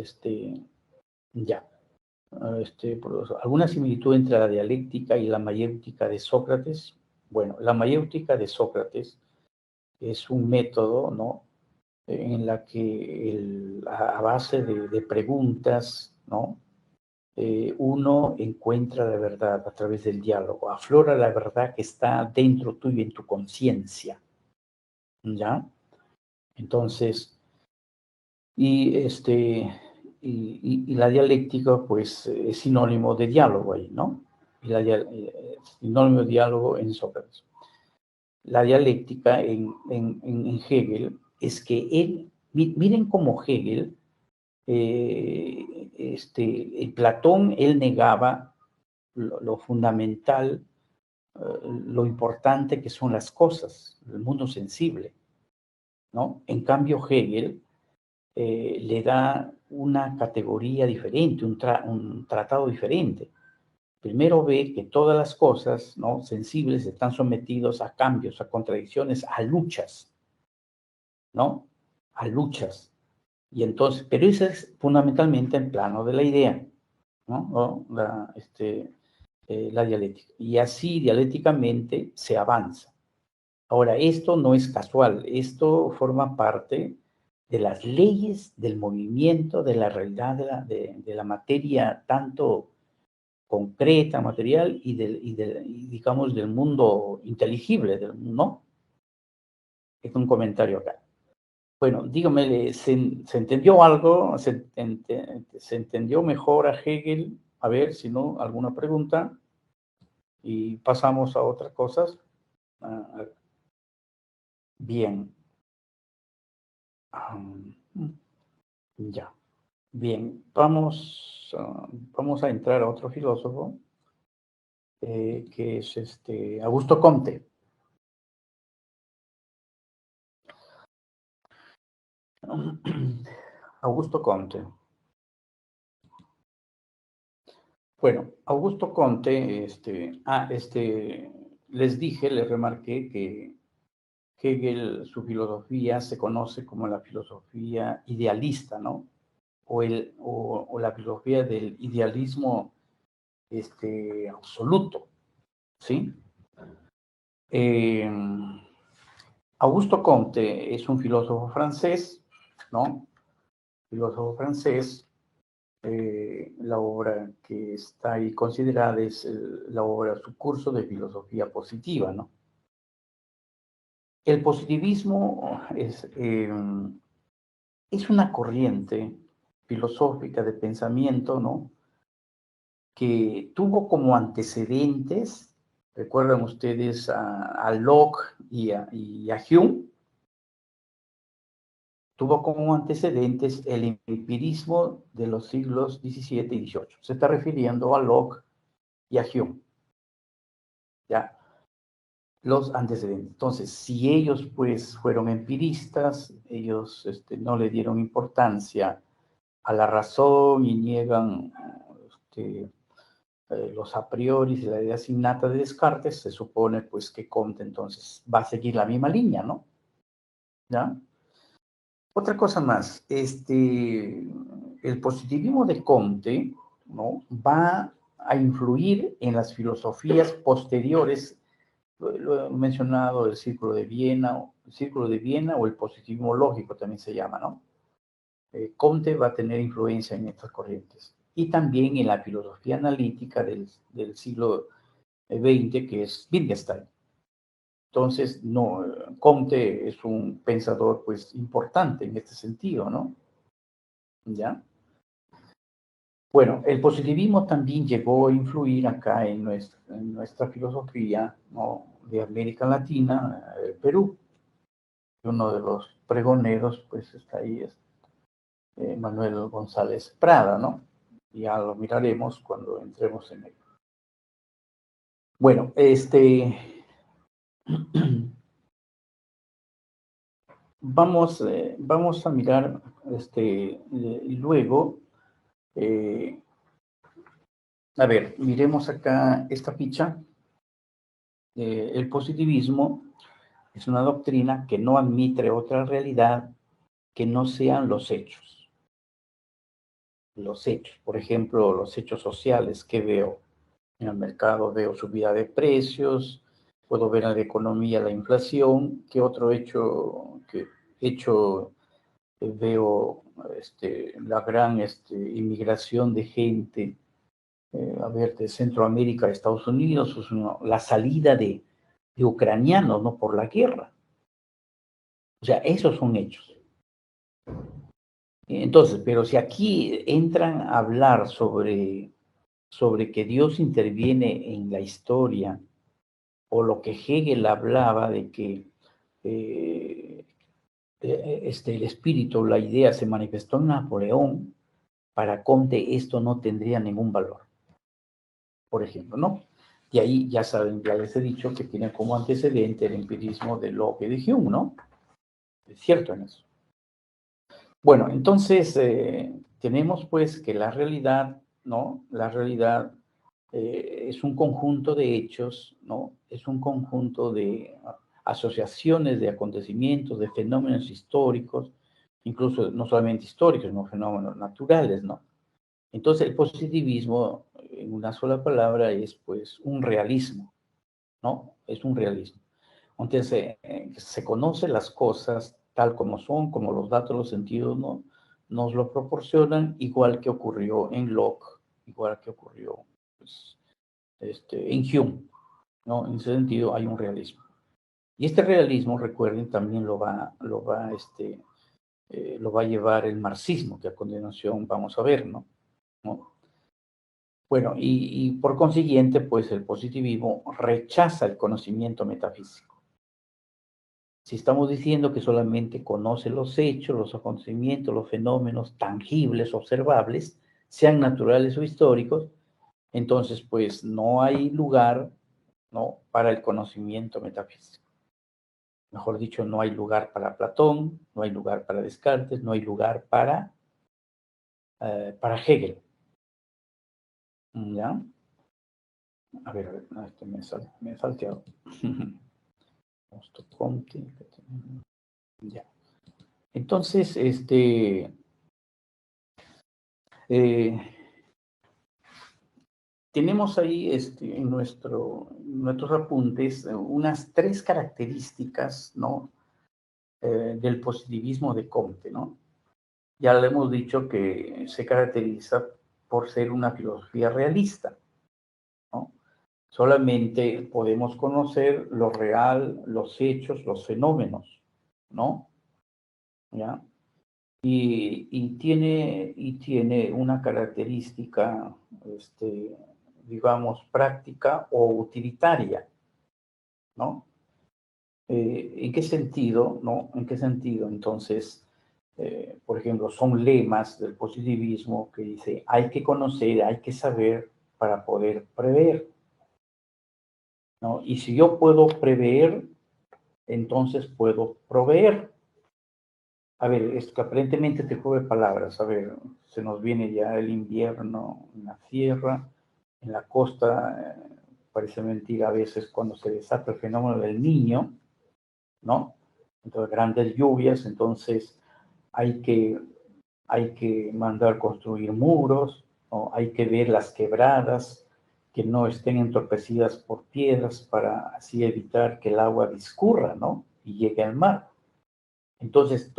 ya. ¿Alguna similitud entre la dialéctica y la mayéutica de Sócrates? Bueno, la mayéutica de Sócrates es un método, ¿no? En la que a base de preguntas, ¿no? Uno encuentra la verdad a través del diálogo, aflora la verdad que está dentro tuyo en tu conciencia, ¿ya? Entonces, y la dialéctica, pues, es sinónimo de diálogo ahí, ¿no? Sinónimo de diálogo en Sócrates. La dialéctica en Hegel es que él, miren cómo Hegel, Platón, él negaba lo fundamental, lo importante que son las cosas, el mundo sensible, ¿no? En cambio, Hegel le da una categoría diferente, un tratado diferente. Primero ve que todas las cosas, ¿no? sensibles están sometidos a cambios, a contradicciones, a luchas, ¿no? A luchas. Y entonces, pero eso es fundamentalmente en plano de la idea, ¿no? La dialéctica. Y así dialécticamente se avanza. Ahora, esto no es casual, esto forma parte de las leyes del movimiento, de la realidad de la materia, tanto concreta, material, y digamos, del mundo inteligible, ¿no? Es un comentario acá. Bueno, dígame, ¿se entendió algo? ¿Se entendió mejor a Hegel? A ver, si no, alguna pregunta. Y pasamos a otras cosas. Bien. Ya. Bien, vamos a entrar a otro filósofo, que es Augusto Comte. Augusto Comte. Bueno, Augusto Comte, les dije, les remarqué que Hegel, su filosofía se conoce como la filosofía idealista, ¿no? O la filosofía del idealismo absoluto, ¿sí? Augusto Comte es un filósofo francés, ¿no? Filósofo francés. La obra que está ahí considerada es la obra, su curso de filosofía positiva, ¿no? El positivismo es una corriente filosófica de pensamiento, ¿no? Que tuvo como antecedentes, recuerdan ustedes a Locke y a Hume, tuvo como antecedentes el empirismo de los siglos XVII y XVIII. Se está refiriendo a Locke y a Hume. ¿Ya? Los antecedentes. Entonces, si ellos pues fueron empiristas, ellos no le dieron importancia a la razón y niegan los a priori y las ideas innatas de Descartes, se supone pues que Comte entonces va a seguir la misma línea, ¿no? ¿Ya? Otra cosa más, el positivismo de Comte, ¿no? Va a influir en las filosofías posteriores, lo he mencionado, el Círculo de Viena o el positivismo lógico también se llama, ¿no? Comte va a tener influencia en estas corrientes. Y también en la filosofía analítica del siglo XX, que es Wittgenstein. Entonces, no, Comte es un pensador, pues, importante en este sentido, ¿no? ¿Ya? Bueno, el positivismo también llegó a influir acá en nuestra filosofía, ¿no? De América Latina, Perú. Uno de los pregoneros, pues, está ahí, Manuel González Prada, ¿no? Ya lo miraremos cuando entremos en ello. Bueno, vamos a mirar, luego, a ver, miremos acá esta ficha. El positivismo es una doctrina que no admite otra realidad que no sean los hechos. Los hechos, por ejemplo, los hechos sociales que veo en el mercado, veo subida de precios, puedo ver en la economía la inflación. ¿Qué otro hecho veo? La gran inmigración de gente, a ver, de Centroamérica a Estados Unidos, pues, la salida de ucranianos, ¿no? Por la guerra. O sea, esos son hechos. Entonces, pero si aquí entran a hablar sobre que Dios interviene en la historia, o lo que Hegel hablaba de que el espíritu, la idea se manifestó en Napoleón, para Comte esto no tendría ningún valor, por ejemplo, ¿no? Y ahí ya saben, ya les he dicho que tiene como antecedente el empirismo de Locke y de Hume, ¿no? Es cierto en eso. Bueno, entonces tenemos pues que la realidad, ¿no? La realidad es un conjunto de hechos, ¿no? Es un conjunto de asociaciones de acontecimientos, de fenómenos históricos, incluso no solamente históricos, sino fenómenos naturales, ¿no? Entonces el positivismo, en una sola palabra, es pues un realismo, ¿no? Es un realismo. Entonces se conocen las cosas tal como son, como los datos, los sentidos, ¿no? Nos lo proporcionan, igual que ocurrió en Locke, igual que ocurrió pues, en Hume, ¿no? En ese sentido hay un realismo. Y este realismo, recuerden, también lo va a llevar el marxismo, que a continuación vamos a ver, ¿no? Bueno, y por consiguiente, pues el positivismo rechaza el conocimiento metafísico. Si estamos diciendo que solamente conoce los hechos, los acontecimientos, los fenómenos tangibles, observables, sean naturales o históricos, entonces pues no hay lugar, ¿no? Para el conocimiento metafísico. Mejor dicho, no hay lugar para Platón, no hay lugar para Descartes, no hay lugar para Hegel. ¿Ya? A ver, me he salteado. Ya. Entonces, tenemos ahí en nuestros apuntes unas 3 características, ¿no? Del positivismo de Comte, ¿no? Ya le hemos dicho que se caracteriza por ser una filosofía realista, ¿no? Solamente podemos conocer lo real, los hechos, los fenómenos, ¿no? ¿Ya? Y tiene una característica, digamos, práctica o utilitaria, ¿no? ¿En qué sentido, no? ¿En qué sentido? Entonces, por ejemplo, son lemas del positivismo que dice, hay que conocer, hay que saber para poder prever, ¿no? Y si yo puedo prever, entonces puedo proveer. A ver, es que aparentemente te juego de palabras. A ver, se nos viene ya el invierno en la sierra, en la costa, parece mentira a veces cuando se desata el fenómeno del Niño, ¿no? Entonces, grandes lluvias, entonces hay que mandar construir muros, ¿no? Hay que ver las quebradas que no estén entorpecidas por piedras para así evitar que el agua discurra, ¿no? Y llegue al mar. Entonces,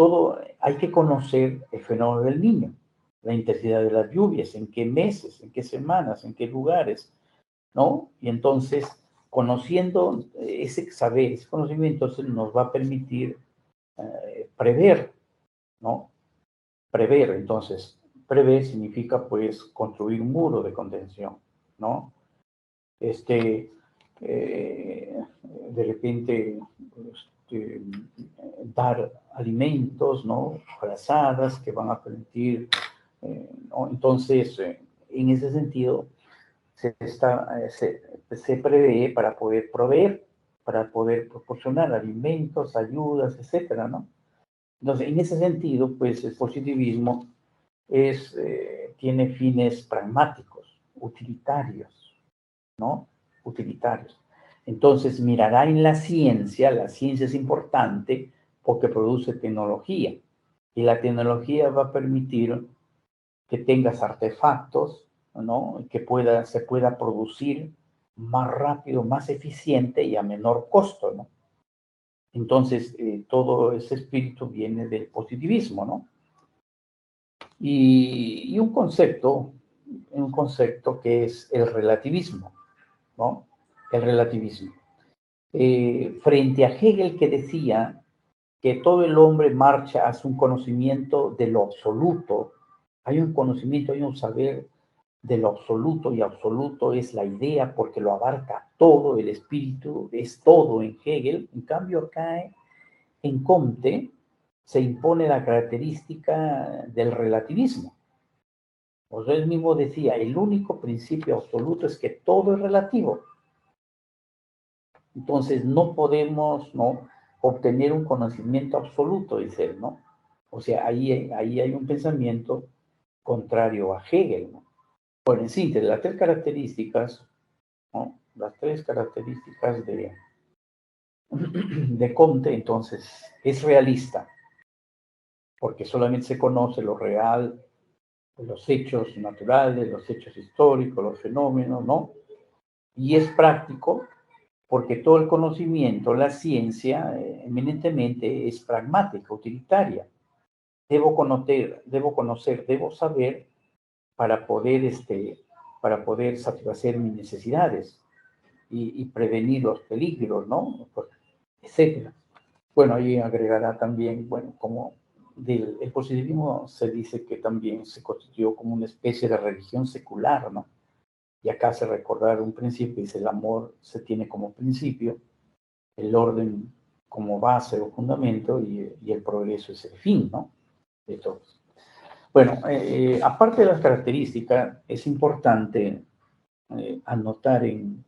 hay que conocer el fenómeno del Niño, la intensidad de las lluvias, en qué meses, en qué semanas, en qué lugares, ¿no? Y entonces, conociendo ese saber, ese conocimiento, entonces nos va a permitir prever, ¿no? Prever, entonces, prever significa, pues, construir un muro de contención, ¿no? De repente, dar alimentos, ¿no? Frazadas que van a permitir, ¿no? Entonces, en ese sentido, se prevé para poder proveer, para poder proporcionar alimentos, ayudas, etcétera, ¿no? Entonces, en ese sentido, pues, el positivismo tiene fines pragmáticos, utilitarios, ¿no? Utilitarios. Entonces, mirará en la ciencia es importante porque produce tecnología, y la tecnología va a permitir que tengas artefactos, ¿no? Que se pueda producir más rápido, más eficiente y a menor costo, ¿no? Entonces, todo ese espíritu viene del positivismo, ¿no? Y un concepto que es el relativismo, ¿no? El relativismo. Frente a Hegel, que decía que todo el hombre marcha hacia un conocimiento de lo absoluto, hay un conocimiento, hay un saber de lo absoluto, y absoluto es la idea porque lo abarca todo, el espíritu es todo en Hegel. En cambio, acá en Comte se impone la característica del relativismo. O sea, él mismo decía, el único principio absoluto es que todo es relativo. Entonces, no podemos, ¿no?, obtener un conocimiento absoluto, dice él, ¿no? O sea, ahí hay un pensamiento contrario a Hegel, ¿no? Bueno, en síntesis, las tres características, ¿no? Las tres características de Comte, entonces, es realista, porque solamente se conoce lo real, los hechos naturales, los hechos históricos, los fenómenos, ¿no? Y es práctico porque todo el conocimiento, la ciencia, eminentemente es pragmática, utilitaria. Debo conocer, debo saber para poder satisfacer mis necesidades y prevenir los peligros, ¿no? Etcétera. Bueno, ahí agregará también, bueno, como el positivismo se dice que también se constituyó como una especie de religión secular, ¿no? Y acá hace recordar un principio, dice, el amor se tiene como principio, el orden como base o fundamento, y el progreso es el fin, ¿no? De todos. Bueno, aparte de las características, es importante anotar en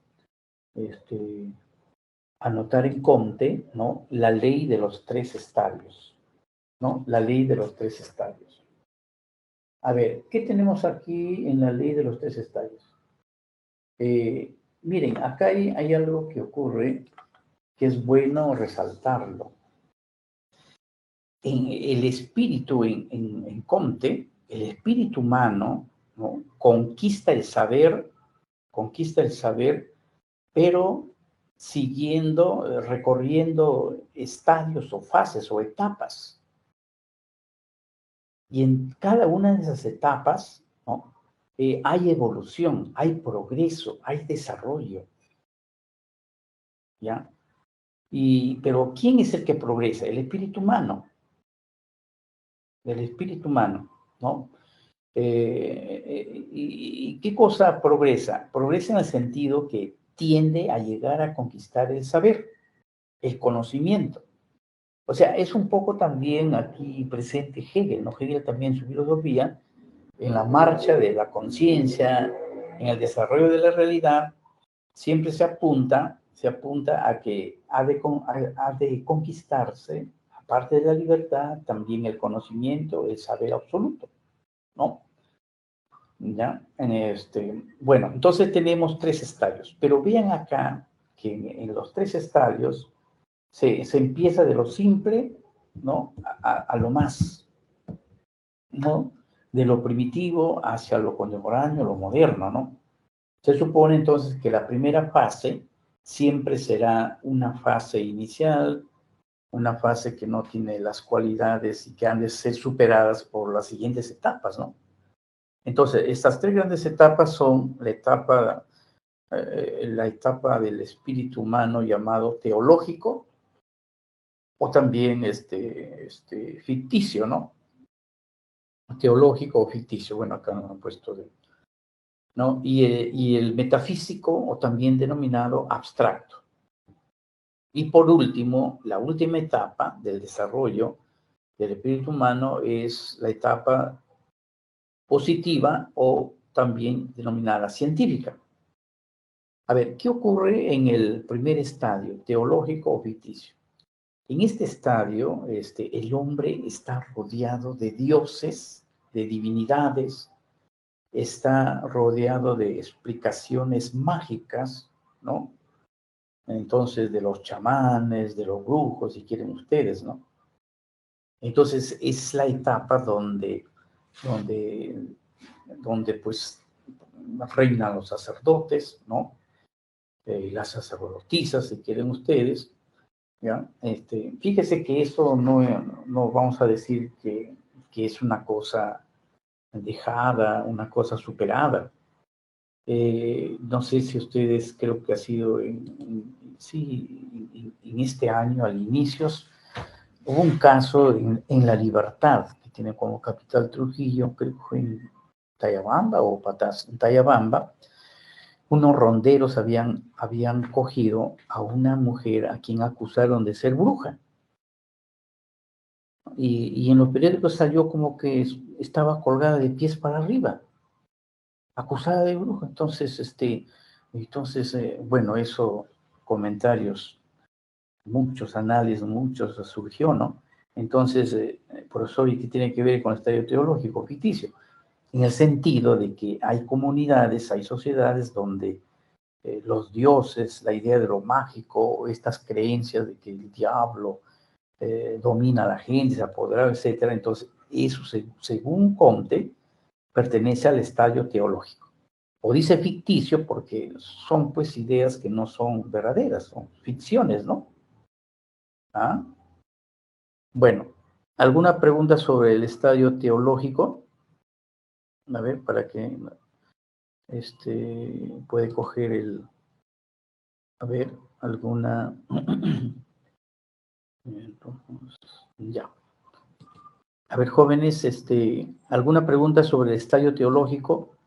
Comte, ¿no?, la ley de los tres estadios, ¿no? La ley de los tres estadios. A ver, ¿qué tenemos aquí en la ley de los tres estadios? Miren, acá hay algo que ocurre que es bueno resaltarlo. En el espíritu, en Comte, el espíritu humano, ¿no?, conquista el saber, pero siguiendo, recorriendo estadios o fases o etapas. Y en cada una de esas etapas, ¿no?, hay evolución, hay progreso, hay desarrollo, ¿ya? Pero ¿quién es el que progresa? El espíritu humano. El espíritu humano, ¿no? ¿Y qué cosa progresa? Progresa en el sentido que tiende a llegar a conquistar el saber, el conocimiento. O sea, es un poco también aquí presente Hegel, ¿no? Hegel también en su filosofía, en la marcha de la conciencia, en el desarrollo de la realidad, siempre se apunta a que ha de conquistarse, aparte de la libertad, también el conocimiento, el saber absoluto, ¿no? ¿Ya? Bueno, entonces tenemos 3 estadios, pero vean acá que en los 3 estadios se empieza de lo simple, ¿no? A lo más, ¿no? De lo primitivo hacia lo contemporáneo, lo moderno, ¿no? Se supone entonces que la primera fase siempre será una fase inicial, una fase que no tiene las cualidades y que han de ser superadas por las siguientes etapas, ¿no? Entonces, estas 3 grandes etapas son la etapa del espíritu humano llamado teológico, o también ficticio, ¿no? Teológico o ficticio, bueno, acá no han puesto ¿no? Y el metafísico, o también denominado abstracto. Y por último, la última etapa del desarrollo del espíritu humano es la etapa positiva, o también denominada científica. A ver, ¿qué ocurre en el primer estadio, teológico o ficticio? En este estadio, el hombre está rodeado de dioses, de divinidades, está rodeado de explicaciones mágicas, ¿no? Entonces, de los chamanes, de los brujos, si quieren ustedes, ¿no? Entonces, es la etapa donde pues reinan los sacerdotes, ¿no? Las sacerdotisas, si quieren ustedes, ¿ya? Fíjese que eso no vamos a decir que es una cosa dejada, una cosa superada. No sé si ustedes, creo que ha sido sí, en este año, al inicio, hubo un caso en La Libertad, que tiene como capital Trujillo, creo que fue en Tayabamba o Patas, en Tayabamba. Unos ronderos habían cogido a una mujer a quien acusaron de ser bruja. Y en los periódicos salió como que estaba colgada de pies para arriba, acusada de bruja. Entonces, bueno, eso, comentarios, muchos análisis, muchos surgió, ¿no? Entonces, profesor, ¿y qué tiene que ver con el estadio teológico ficticio? En el sentido de que hay comunidades, hay sociedades donde los dioses, la idea de lo mágico, estas creencias de que el diablo domina a la gente, se apodera, etcétera. Entonces, eso, según Comte, pertenece al estadio teológico. O dice ficticio porque son pues ideas que no son verdaderas, son ficciones, ¿no? ¿Ah? Bueno, ¿alguna pregunta sobre el estadio teológico? A ver, para que puede coger a ver, alguna, ya. A ver, jóvenes, ¿alguna pregunta sobre el estadio teológico?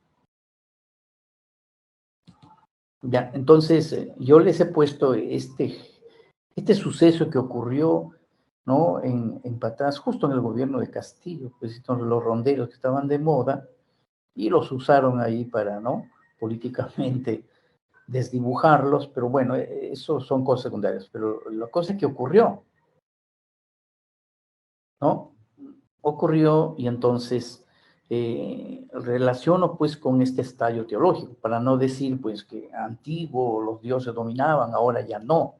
Ya, entonces, yo les he puesto este suceso que ocurrió, ¿no? En Patás, justo en el gobierno de Castillo, pues entonces los ronderos que estaban de moda, y los usaron ahí para, ¿no? Políticamente desdibujarlos, pero bueno, eso son cosas secundarias. Pero la cosa que ocurrió, ¿no? Ocurrió, y entonces relaciono pues con este estadio teológico, para no decir pues que antiguo los dioses dominaban, ahora ya no.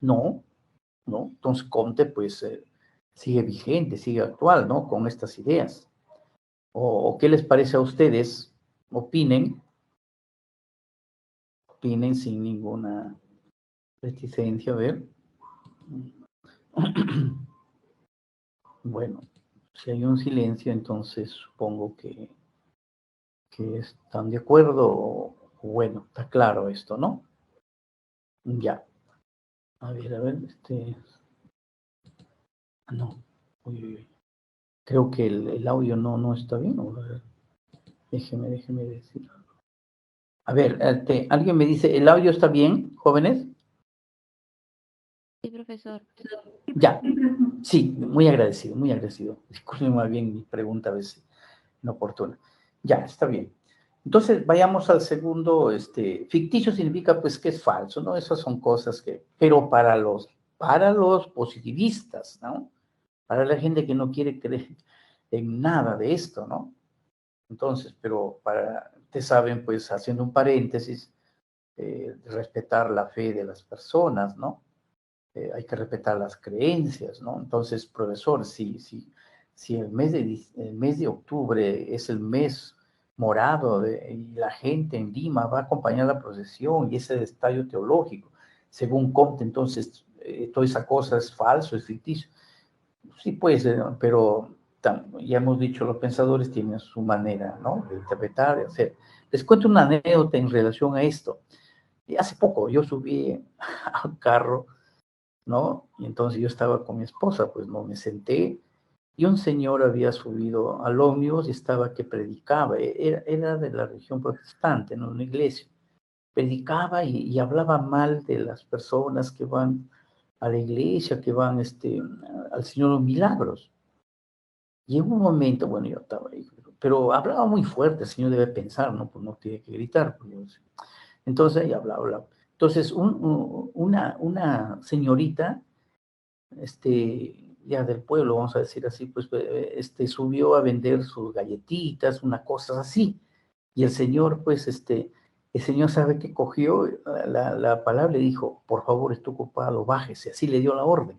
No, ¿no? Entonces Comte pues sigue vigente, sigue actual, ¿no? Con estas ideas. ¿O qué les parece a ustedes? Opinen sin ninguna reticencia, a ver. Bueno, si hay un silencio, entonces supongo que están de acuerdo, o bueno, está claro esto, ¿no? Ya. A ver, no. Uy, uy, uy. Creo que el audio no está bien. A ver, déjeme decir. A ver, alguien me dice, ¿el audio está bien, jóvenes?
Sí, profesor.
Ya. Sí, muy agradecido, muy agradecido. Disculpen más bien mi pregunta a veces inoportuna. Ya, está bien. Entonces, vayamos al segundo. Ficticio significa pues que es falso, ¿no? Esas son cosas pero para los positivistas, ¿no? Para la gente que no quiere creer en nada de esto, ¿no? Entonces, pero ustedes saben, pues, haciendo un paréntesis, respetar la fe de las personas, ¿no? Hay que respetar las creencias, ¿no? Entonces, profesor, si el mes de octubre es el mes morado y la gente en Lima va a acompañar la procesión y ese estadio teológico, según Comte, entonces, toda esa cosa es falso, es ficticio. Sí, pues, pero ya hemos dicho, los pensadores tienen su manera, ¿no? De interpretar, de hacer. Les cuento una anécdota en relación a esto. Y hace poco yo subí a un carro, ¿no? Y entonces yo estaba con mi esposa, pues, ¿no? Me senté y un señor había subido al ómnibus y estaba que predicaba. Era de la religión protestante, ¿no? Una iglesia. Predicaba y hablaba mal de las personas que van a la iglesia, que van al Señor de los Milagros. Y en un momento, bueno, yo estaba ahí, pero hablaba muy fuerte, el señor debe pensar, ¿no? Pues no tiene que gritar. Pues, entonces, ahí hablaba. Entonces, una señorita, ya del pueblo, vamos a decir así, pues, subió a vender sus galletitas, una cosa así. Y el señor, pues, el señor sabe que cogió la palabra y dijo, por favor, estoy ocupado, bájese. Así le dio la orden.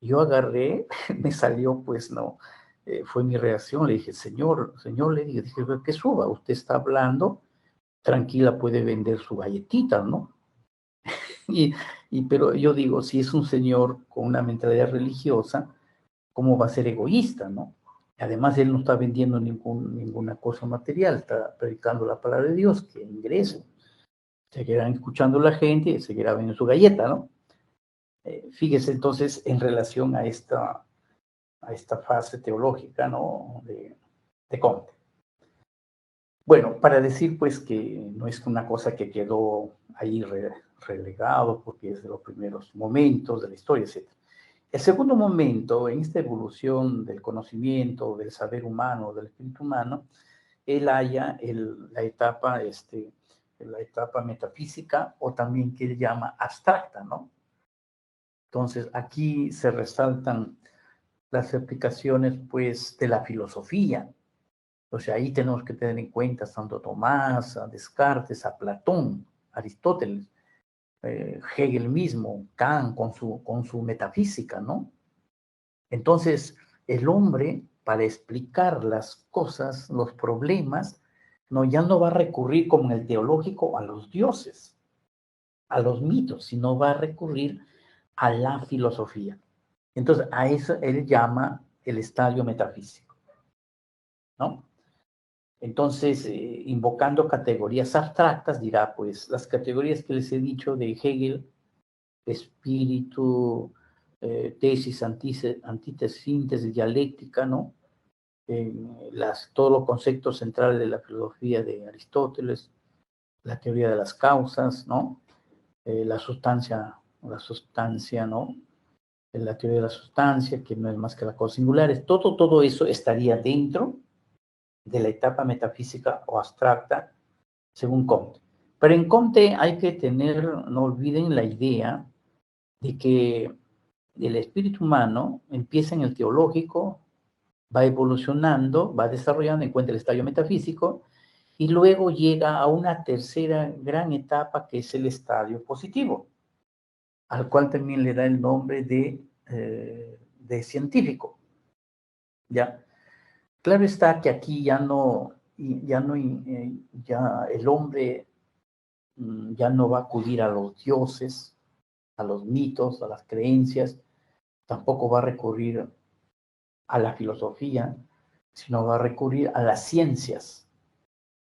Yo agarré, me salió, pues, no, fue mi reacción, le dije, señor, le dije, que suba, usted está hablando, tranquila, puede vender su galletita, ¿no? Y, pero yo digo, si es un señor con una mentalidad religiosa, ¿cómo va a ser egoísta, no? Además, él no está vendiendo ninguna cosa material, está predicando la palabra de Dios, que ingrese. Seguirán escuchando la gente, seguirá vendiendo su galleta, ¿no? Fíjese entonces en relación a esta fase teológica, ¿no? De Comte. Bueno, para decir pues que no es una cosa que quedó ahí relegado porque es de los primeros momentos de la historia, etc. El segundo momento en esta evolución del conocimiento, del saber humano, del espíritu humano, él halla la etapa metafísica o también que él llama abstracta, ¿no? Entonces aquí se resaltan las aplicaciones pues de la filosofía. O sea, ahí tenemos que tener en cuenta a Santo Tomás, a Descartes, a Platón, Aristóteles, Hegel mismo, Kant con su metafísica, ¿no? Entonces, el hombre, para explicar las cosas, los problemas, no, ya no va a recurrir como en el teológico a los dioses, a los mitos, sino va a recurrir a la filosofía. Entonces, a eso él llama el estadio metafísico, ¿no? Entonces, invocando categorías abstractas, dirá, pues, las categorías que les he dicho de Hegel, espíritu, tesis, antítesis, síntesis, dialéctica, ¿no? Todos los conceptos centrales de la filosofía de Aristóteles, la teoría de las causas, ¿no? La sustancia, ¿no? La teoría de la sustancia, que no es más que la cosa singular, todo eso estaría dentro de la etapa metafísica o abstracta, según Comte. Pero en Comte hay que tener, no olviden la idea de que el espíritu humano empieza en el teológico, va evolucionando, va desarrollando, encuentra el estadio metafísico, y luego llega a una tercera gran etapa que es el estadio positivo, al cual también le da el nombre de científico. ¿Ya? Claro está que aquí ya el hombre ya no va a acudir a los dioses, a los mitos, a las creencias, tampoco va a recurrir a la filosofía, sino va a recurrir a las ciencias,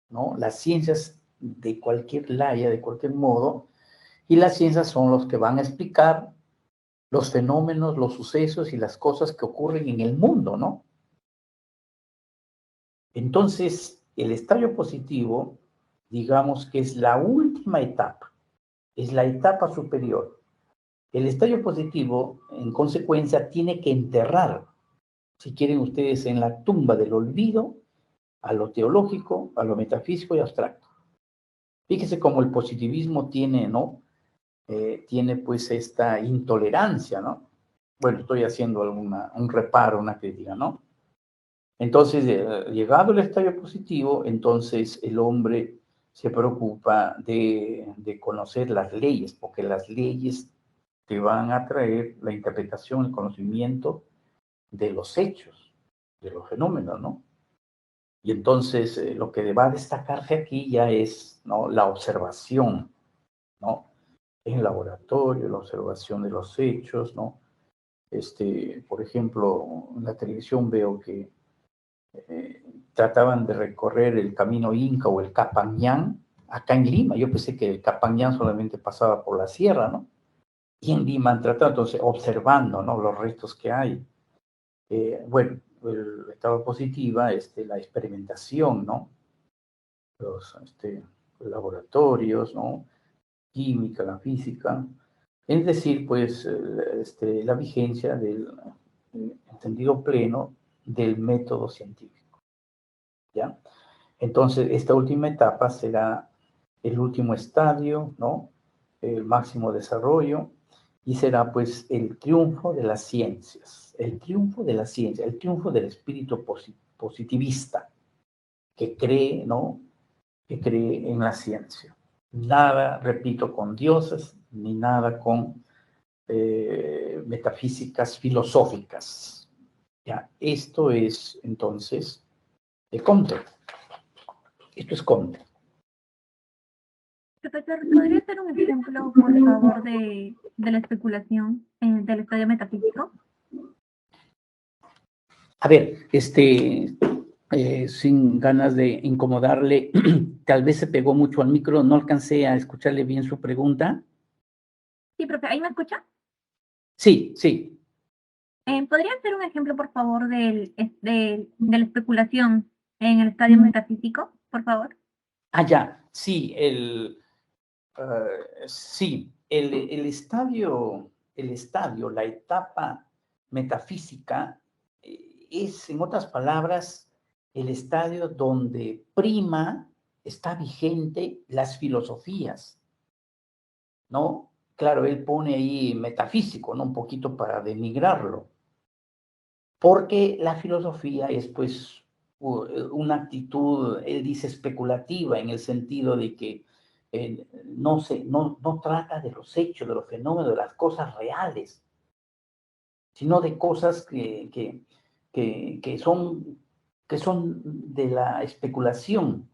¿no? Las ciencias de cualquier laya, de cualquier modo, y las ciencias son los que van a explicar los fenómenos, los sucesos y las cosas que ocurren en el mundo, ¿no? Entonces, el estadio positivo, digamos que es la última etapa, es la etapa superior. El estadio positivo, en consecuencia, tiene que enterrar, si quieren ustedes, en la tumba del olvido, a lo teológico, a lo metafísico y abstracto. Fíjese cómo el positivismo tiene, ¿no? Tiene pues esta intolerancia, ¿no? Bueno, estoy haciendo un reparo, una crítica, ¿no? Entonces, llegado el estadio positivo, entonces el hombre se preocupa de conocer las leyes, porque las leyes te van a traer la interpretación, el conocimiento de los hechos, de los fenómenos, ¿no? Y entonces lo que va a destacarse aquí ya es, ¿no?, la observación, ¿no? En el laboratorio, la observación de los hechos, ¿no? Por ejemplo, en la televisión veo que trataban de recorrer el camino Inca o el Capañán acá en Lima. Yo pensé que el Capañán solamente pasaba por la sierra, ¿no? Y en Lima han tratado, entonces, observando, ¿no?, los restos que hay. Bueno, el estado positiva, la experimentación, ¿no? Los laboratorios, ¿no? Química, la física. Es decir, pues, la vigencia del entendido pleno del método científico, ¿ya? Entonces, esta última etapa será el último estadio, ¿no? El máximo desarrollo, y será pues el triunfo de las ciencias, el triunfo de la ciencia, el triunfo del espíritu positivista que cree, ¿no?, que cree en la ciencia. Nada, repito, con dioses, ni nada con metafísicas filosóficas. Ya, esto es entonces Comte. Esto es Comte.
Profesor, ¿podría ser un ejemplo, por favor, de la especulación del estadio metafísico?
A ver, sin ganas de incomodarle, tal vez se pegó mucho al micro, no alcancé a escucharle bien su pregunta.
Sí, profe, ¿ahí me escucha?
Sí, sí.
¿Podría ser un ejemplo, por favor, de la especulación en el estadio metafísico, por favor?
Ah, ya, sí, sí, el estadio, la etapa metafísica, es, en otras palabras, el estadio donde prima, está vigente las filosofías, ¿no? Claro, él pone ahí metafísico, ¿no?, un poquito para denigrarlo, porque la filosofía es, pues, una actitud, él dice, especulativa, en el sentido de que no trata de los hechos, de los fenómenos, de las cosas reales, sino de cosas que son de la especulación.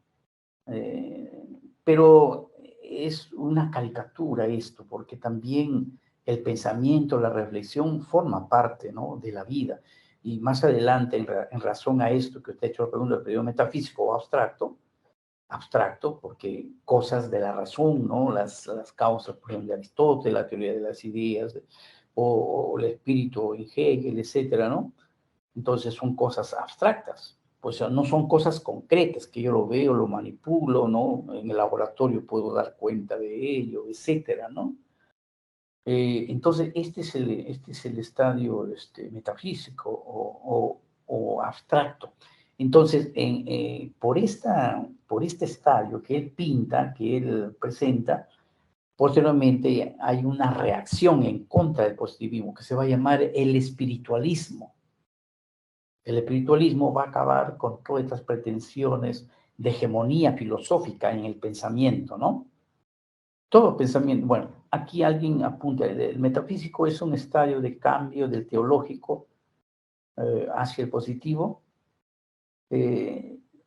Pero es una caricatura esto, porque también el pensamiento, la reflexión forma parte, ¿no?, de la vida. Y más adelante, en razón a esto que usted ha hecho la pregunta, el periodo metafísico o abstracto, porque cosas de la razón, ¿no?, las causas, por ejemplo, de Aristóteles, la teoría de las ideas, o el espíritu en Hegel, etcétera, ¿no? Entonces son cosas abstractas, pues no son cosas concretas que yo lo veo, lo manipulo, ¿no? En el laboratorio puedo dar cuenta de ello, etcétera, ¿no? Entonces, este es el estadio metafísico o abstracto. Entonces, por este estadio que él pinta, que él presenta, posteriormente hay una reacción en contra del positivismo que se va a llamar el espiritualismo. El espiritualismo va a acabar con todas estas pretensiones de hegemonía filosófica en el pensamiento, ¿no? Todo pensamiento, bueno, aquí alguien apunta, el metafísico es un estadio de cambio del teológico hacia el positivo.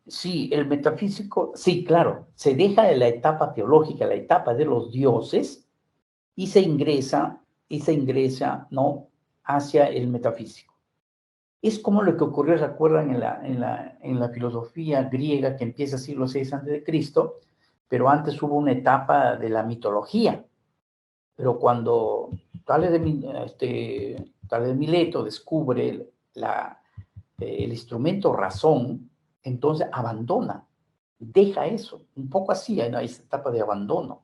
Sí, el metafísico, sí, claro, se deja de la etapa teológica, la etapa de los dioses, y se ingresa, ¿no?, hacia el metafísico. Es como lo que ocurrió, ¿se acuerdan?, en la filosofía griega que empieza siglo VI a.C., pero antes hubo una etapa de la mitología. Pero cuando Tales de Mileto descubre el instrumento razón, entonces abandona, deja eso, un poco así, ¿no?, esa etapa de abandono,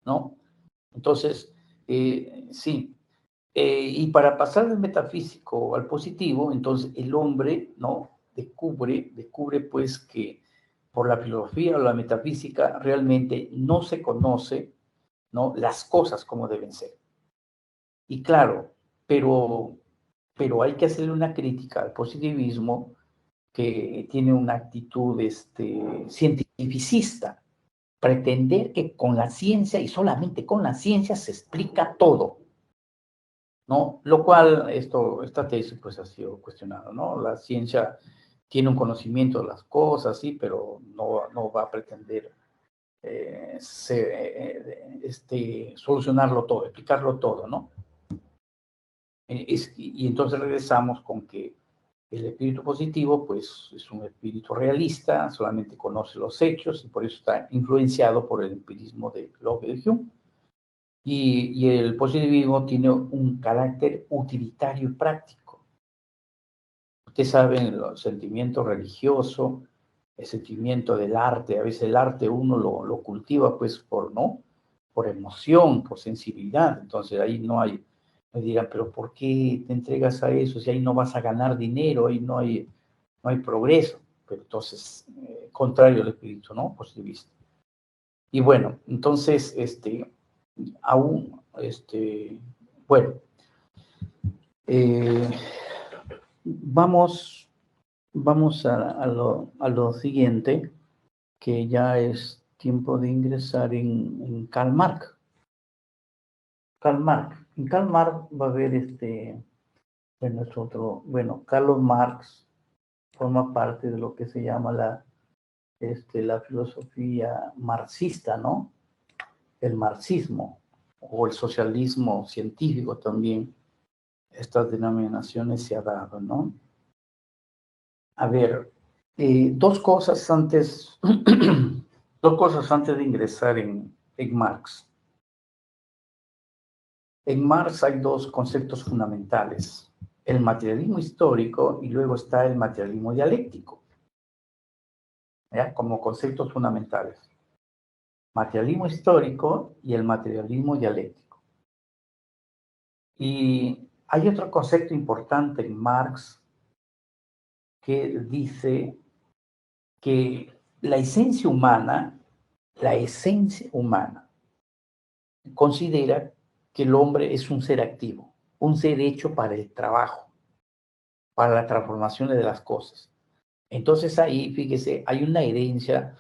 ¿no? Entonces, sí. Y para pasar del metafísico al positivo, entonces el hombre, ¿no?, descubre pues que por la filosofía o la metafísica realmente no se conoce, ¿no?, las cosas como deben ser. Y claro, pero hay que hacerle una crítica al positivismo que tiene una actitud cientificista, pretender que con la ciencia y solamente con la ciencia se explica todo, ¿no? Lo cual, esta tesis pues ha sido cuestionada, ¿no? La ciencia tiene un conocimiento de las cosas, sí, pero no va a pretender solucionarlo todo, explicarlo todo, ¿no? Y entonces regresamos con que el espíritu positivo, pues, es un espíritu realista, solamente conoce los hechos y por eso está influenciado por el empirismo de Locke y de Hume. Y el positivismo tiene un carácter utilitario y práctico. Ustedes saben, el sentimiento religioso, el sentimiento del arte, a veces el arte uno lo cultiva, pues, por emoción, por sensibilidad. Entonces ahí me dirán, pero ¿por qué te entregas a eso si ahí no vas a ganar dinero, ahí no hay progreso? Pero entonces, contrario al espíritu, ¿no? Positivista. Y bueno, entonces, bueno, eh, vamos a lo siguiente, que ya es tiempo de ingresar en Karl Marx. Karl Marx. En Karl Marx va a haber Carlos Marx forma parte de lo que se llama la filosofía marxista, ¿no? El marxismo o el socialismo científico también, estas denominaciones se ha dado, ¿no? A ver, dos cosas antes, dos cosas antes de ingresar en Marx. En Marx hay dos conceptos fundamentales, el materialismo histórico y luego está el materialismo dialéctico, ¿ya? Como conceptos fundamentales. Materialismo histórico y el materialismo dialéctico. Y hay otro concepto importante en Marx que dice que la esencia humana considera que el hombre es un ser activo, un ser hecho para el trabajo, para la transformación de las cosas. Entonces ahí, fíjese, hay una herencia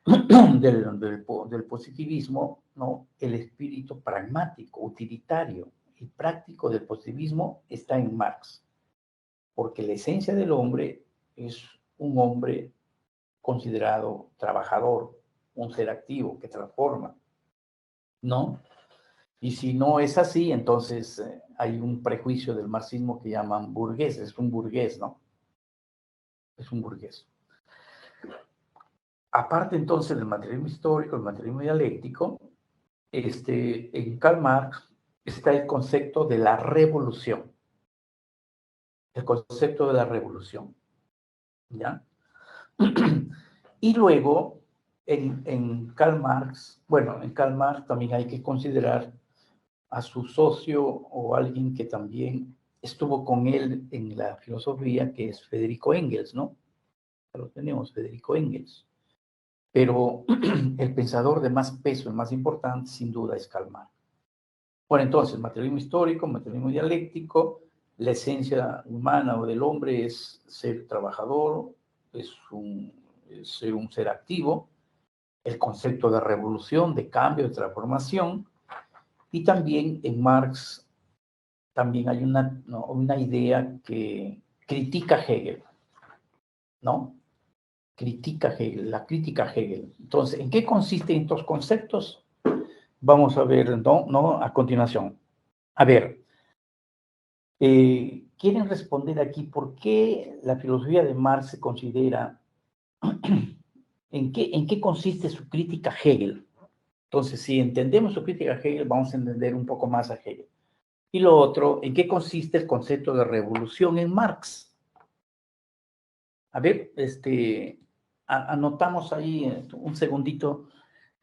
del positivismo, ¿no? El espíritu pragmático, utilitario y práctico del positivismo está en Marx, porque la esencia del hombre es un hombre considerado trabajador, un ser activo que transforma, ¿no? Y si no es así, entonces hay un prejuicio del marxismo que llaman burgués, es un burgués, ¿no? Es un burgués. Aparte entonces del materialismo histórico, el materialismo dialéctico, en Karl Marx está el concepto de la revolución. El concepto de la revolución, ¿ya? Y luego, en Karl Marx, bueno, en Karl Marx también hay que considerar a su socio o alguien que también estuvo con él en la filosofía, que es Federico Engels, ¿no? Ya lo tenemos, Federico Engels. Pero el pensador de más peso, el más importante, sin duda, es Karl Marx. Bueno, entonces, materialismo histórico, materialismo dialéctico, la esencia humana o del hombre es ser trabajador, es ser un ser activo, el concepto de revolución, de cambio, de transformación, y también en Marx también hay una idea que critica a Hegel, ¿no? Critica a Hegel, la crítica a Hegel. Entonces, ¿en qué consisten estos conceptos? Vamos a ver, ¿no? A continuación. A ver, ¿quieren responder aquí por qué la filosofía de Marx se considera, en qué consiste su crítica a Hegel? Entonces, si entendemos su crítica a Hegel, vamos a entender un poco más a Hegel. Y lo otro, ¿en qué consiste el concepto de revolución en Marx? A ver, anotamos ahí, un segundito,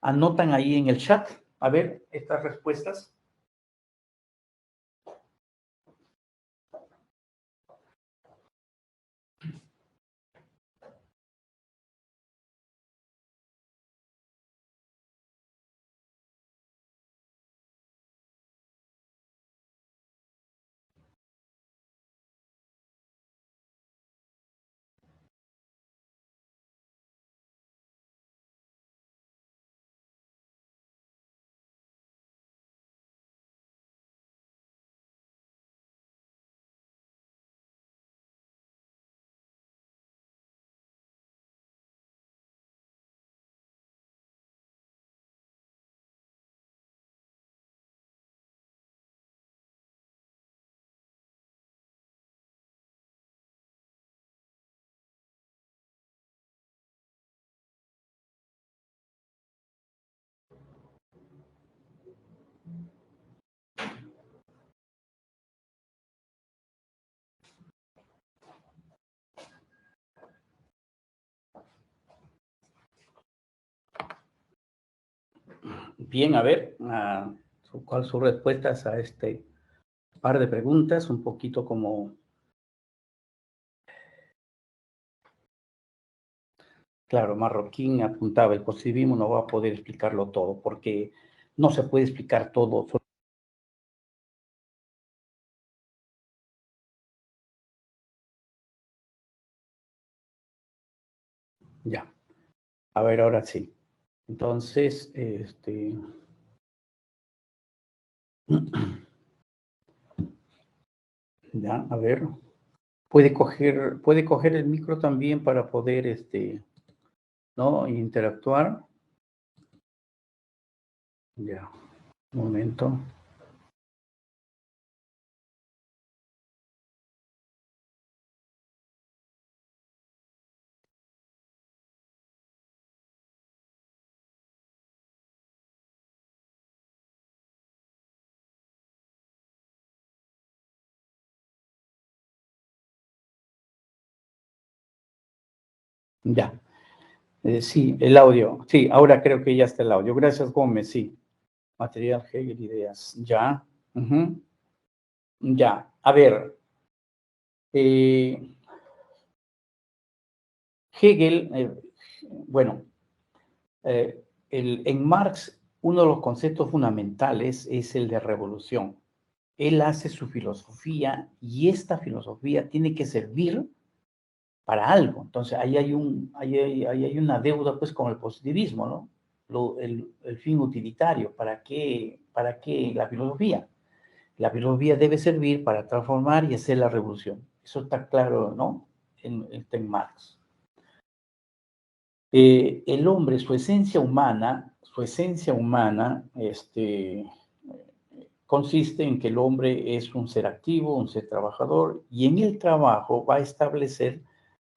anotan ahí en el chat, a ver, estas respuestas. Bien, a ver, ¿cuáles son respuestas a este par de preguntas? Un poquito como... Claro, Marroquín apuntaba, el positivismo no va a poder explicarlo todo, porque no se puede explicar todo. Ya, a ver, ahora sí. Entonces, ya, a ver, puede coger el micro también para poder, ¿no? Interactuar. Ya, un momento. Ya, sí, el audio. Sí, ahora creo que ya está el audio. Gracias, Gómez, sí. Material, Hegel, ideas. Ya. Ujú. Ya, a ver. Hegel, bueno, en Marx uno de los conceptos fundamentales es el de revolución. Él hace su filosofía y esta filosofía tiene que servir para algo. Entonces, ahí hay una deuda pues con el positivismo, ¿no? El fin utilitario. ¿Para qué la filosofía? La filosofía debe servir para transformar y hacer la revolución. Eso está claro, ¿no? En Marx. El hombre, su esencia humana, consiste en que el hombre es un ser activo, un ser trabajador, y en el trabajo va a establecer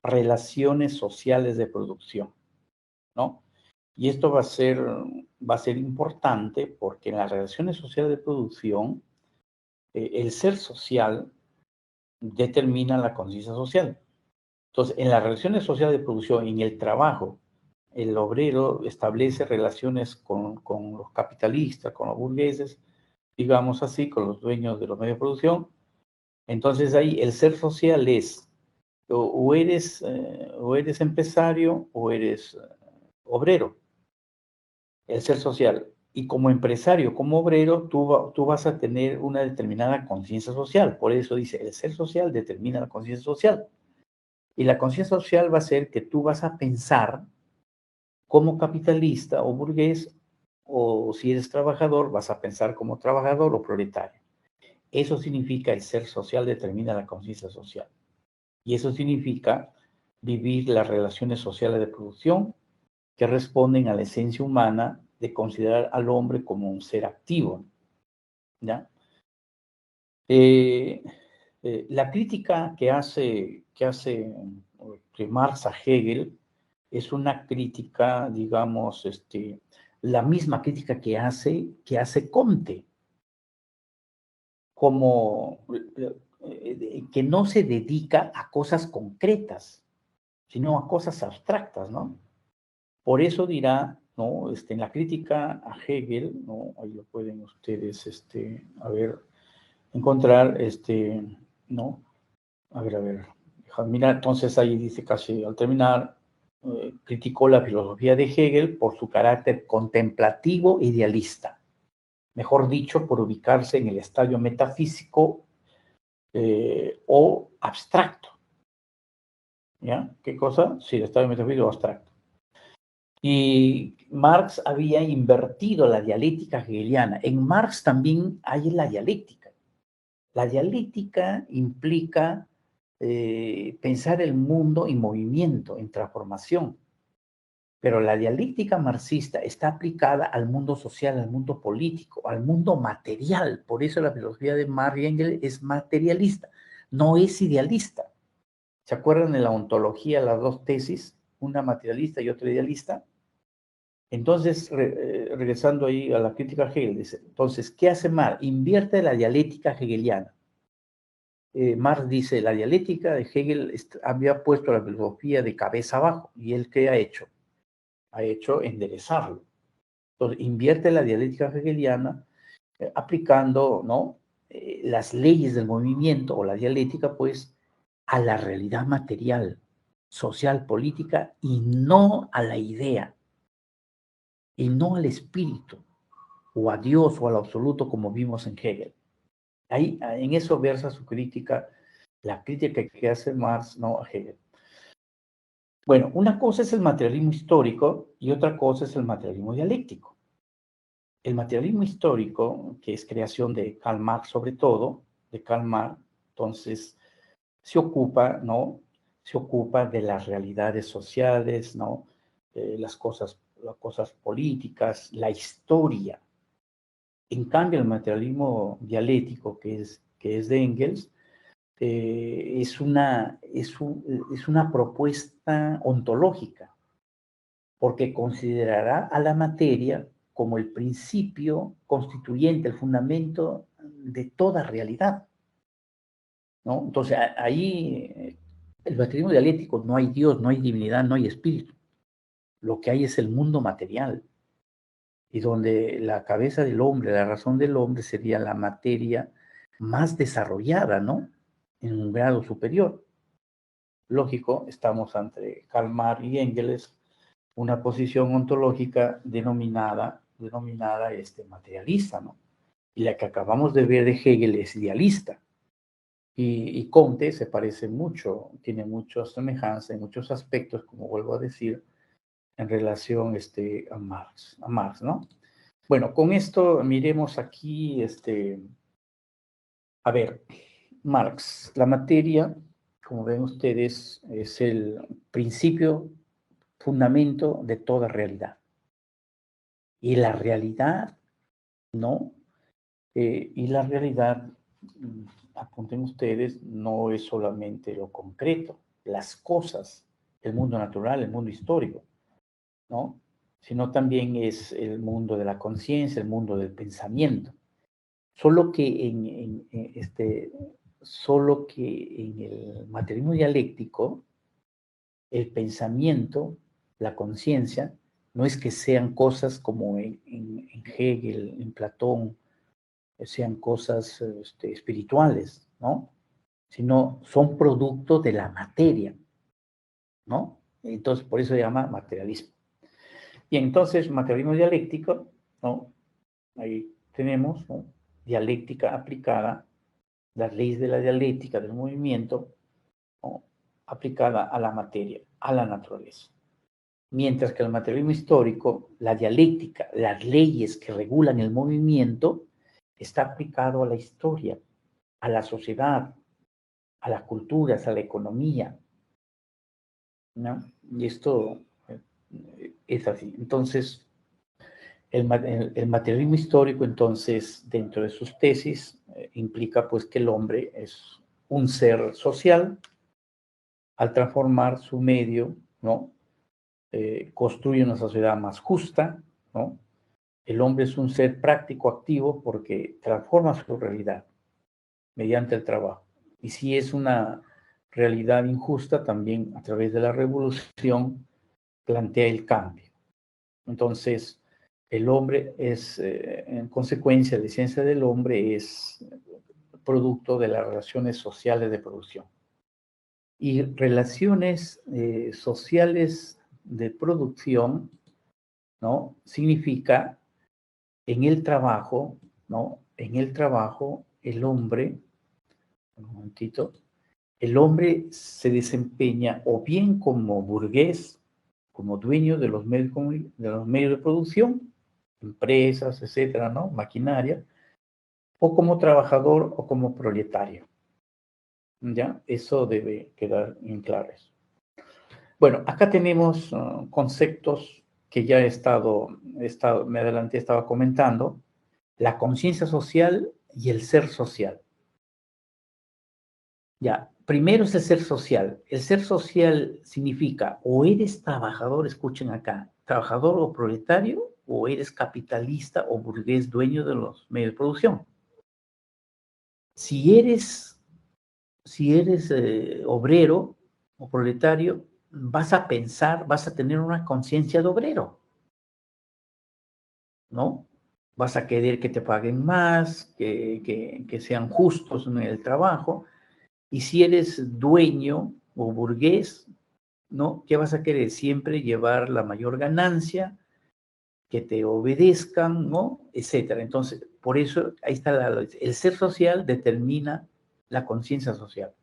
relaciones sociales de producción, ¿no? Y esto va a ser importante porque en las relaciones sociales de producción, el ser social determina la conciencia social. Entonces, en las relaciones sociales de producción, en el trabajo, el obrero establece relaciones con los capitalistas, con los burgueses, digamos así, con los dueños de los medios de producción. Entonces ahí el ser social es o eres empresario o eres obrero, el ser social. Y como empresario, como obrero, tú vas a tener una determinada conciencia social. Por eso dice, el ser social determina la conciencia social. Y la conciencia social va a ser que tú vas a pensar como capitalista o burgués, o si eres trabajador, vas a pensar como trabajador o proletario. Eso significa el ser social determina la conciencia social. Y eso significa vivir las relaciones sociales de producción que responden a la esencia humana de considerar al hombre como un ser activo, ¿ya? La crítica que hace Marx a Hegel es una crítica, digamos, la misma crítica que hace Comte, como que no se dedica a cosas concretas, sino a cosas abstractas, ¿no? Por eso dirá, ¿no? En la crítica a Hegel, ¿no? Ahí lo pueden ustedes, a ver, encontrar, ¿no? A ver, mira, entonces ahí dice casi al terminar, criticó la filosofía de Hegel por su carácter contemplativo e idealista, mejor dicho, por ubicarse en el estadio metafísico o abstracto. ¿Ya? ¿Qué cosa? Sí, el estadio metafísico o abstracto. Y Marx había invertido la dialéctica hegeliana. En Marx también hay la dialéctica. La dialéctica implica pensar el mundo en movimiento, en transformación. Pero la dialéctica marxista está aplicada al mundo social, al mundo político, al mundo material. Por eso la filosofía de Marx y Engels es materialista, no es idealista. ¿Se acuerdan de la ontología, las dos tesis? Una materialista y otra idealista. Entonces, regresando ahí a la crítica a Hegel, dice, entonces, ¿qué hace Marx? Invierte la dialéctica hegeliana. Marx dice, la dialéctica de Hegel había puesto la filosofía de cabeza abajo, y él ¿qué ha hecho? Ha hecho enderezarlo. Entonces, invierte la dialéctica hegeliana aplicando, ¿no? Las leyes del movimiento o la dialéctica, pues, a la realidad material, social, política, y no a la idea, y no al espíritu, o a Dios o al absoluto, como vimos en Hegel. Ahí, en eso versa su crítica, la crítica que hace Marx, ¿no?, a Hegel. Bueno, una cosa es el materialismo histórico y otra cosa es el materialismo dialéctico. El materialismo histórico, que es creación de Karl Marx sobre todo, de Karl Marx, entonces se ocupa, ¿no? Se ocupa de las realidades sociales, ¿no? Las cosas políticas, la historia. En cambio, el materialismo dialéctico, que es de Engels, es una propuesta ontológica, porque considerará a la materia como el principio constituyente, el fundamento de toda realidad, ¿no? Entonces, ahí el materialismo dialéctico, no hay Dios, no hay divinidad, no hay espíritu. Lo que hay es el mundo material, y donde la cabeza del hombre, la razón del hombre sería la materia más desarrollada, ¿no? En un grado superior. Lógico, estamos ante Karl Marx y Engels, una posición ontológica denominada materialista, ¿no? Y la que acabamos de ver de Hegel es idealista. Y Comte se parece mucho, tiene muchas semejanzas en muchos aspectos, como vuelvo a decir, en relación a Marx, ¿no? Bueno, con esto miremos aquí, a ver, Marx, la materia, como ven ustedes, es el principio, fundamento de toda realidad. Y la realidad, ¿no? Y la realidad, apunten ustedes, no es solamente lo concreto, las cosas, el mundo natural, el mundo histórico, ¿no? Sino también es el mundo de la conciencia, el mundo del pensamiento. Solo que en el materialismo dialéctico, el pensamiento, la conciencia, no es que sean cosas como en Hegel, en Platón, sean cosas espirituales, ¿no? Sino son producto de la materia, ¿no? Entonces, por eso se llama materialismo. Y entonces, materialismo dialéctico, ¿no? Ahí tenemos, ¿no?, dialéctica aplicada, las leyes de la dialéctica del movimiento, ¿no?, aplicada a la materia, a la naturaleza. Mientras que el materialismo histórico, la dialéctica, las leyes que regulan el movimiento, está aplicado a la historia, a la sociedad, a las culturas, a la economía, ¿no? Y esto es así. Entonces, el materialismo histórico, entonces, dentro de sus tesis, implica pues que el hombre es un ser social. Al transformar su medio, ¿no?, construye una sociedad más justa, ¿no? El hombre es un ser práctico, activo, porque transforma su realidad mediante el trabajo. Y si es una realidad injusta, también a través de la revolución plantea el cambio. Entonces, el hombre es, en consecuencia, la esencia del hombre es producto de las relaciones sociales de producción. Y relaciones sociales de producción, ¿no?, significa en el trabajo, ¿no? En el trabajo, el hombre, un momentito, el hombre se desempeña o bien como burgués, como dueño de los medios de producción, empresas, etcétera, ¿no?, maquinaria, o como trabajador o como proletario. ¿Ya? Eso debe quedar en claro. Bueno, acá tenemos conceptos que ya me adelanté, estaba comentando: la conciencia social y el ser social. Ya, primero es el ser social. El ser social significa o eres trabajador, escuchen acá, trabajador o proletario, o eres capitalista o burgués dueño de los medios de producción. Si eres obrero o proletario, vas a pensar, vas a tener una conciencia de obrero. ¿no? Vas a querer que te paguen más, que sean justos en el trabajo. Y si eres dueño o burgués, ¿no? ¿Qué vas a querer? Siempre llevar la mayor ganancia, que te obedezcan, ¿no? Etcétera. Entonces, por eso, ahí está el ser social determina la conciencia social.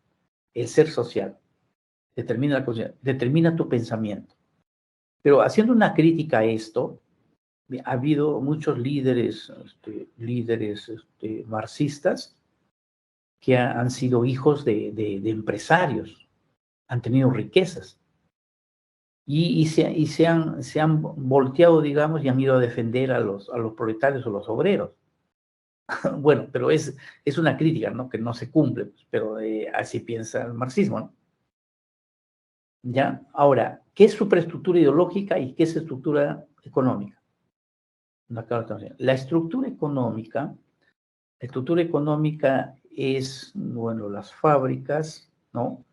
El ser social determina la conciencia, determina tu pensamiento. Pero haciendo una crítica a esto, ha habido muchos líderes, marxistas que han sido hijos de empresarios, han tenido riquezas y se han volteado, digamos, y han ido a defender a los proletarios o los obreros. Bueno, pero es una crítica, ¿no? Que no se cumple, pues, pero así piensa el marxismo, ¿no? ¿Ya? Ahora, ¿qué es superestructura ideológica y qué es estructura económica? La estructura económica es, bueno, las fábricas, ¿no?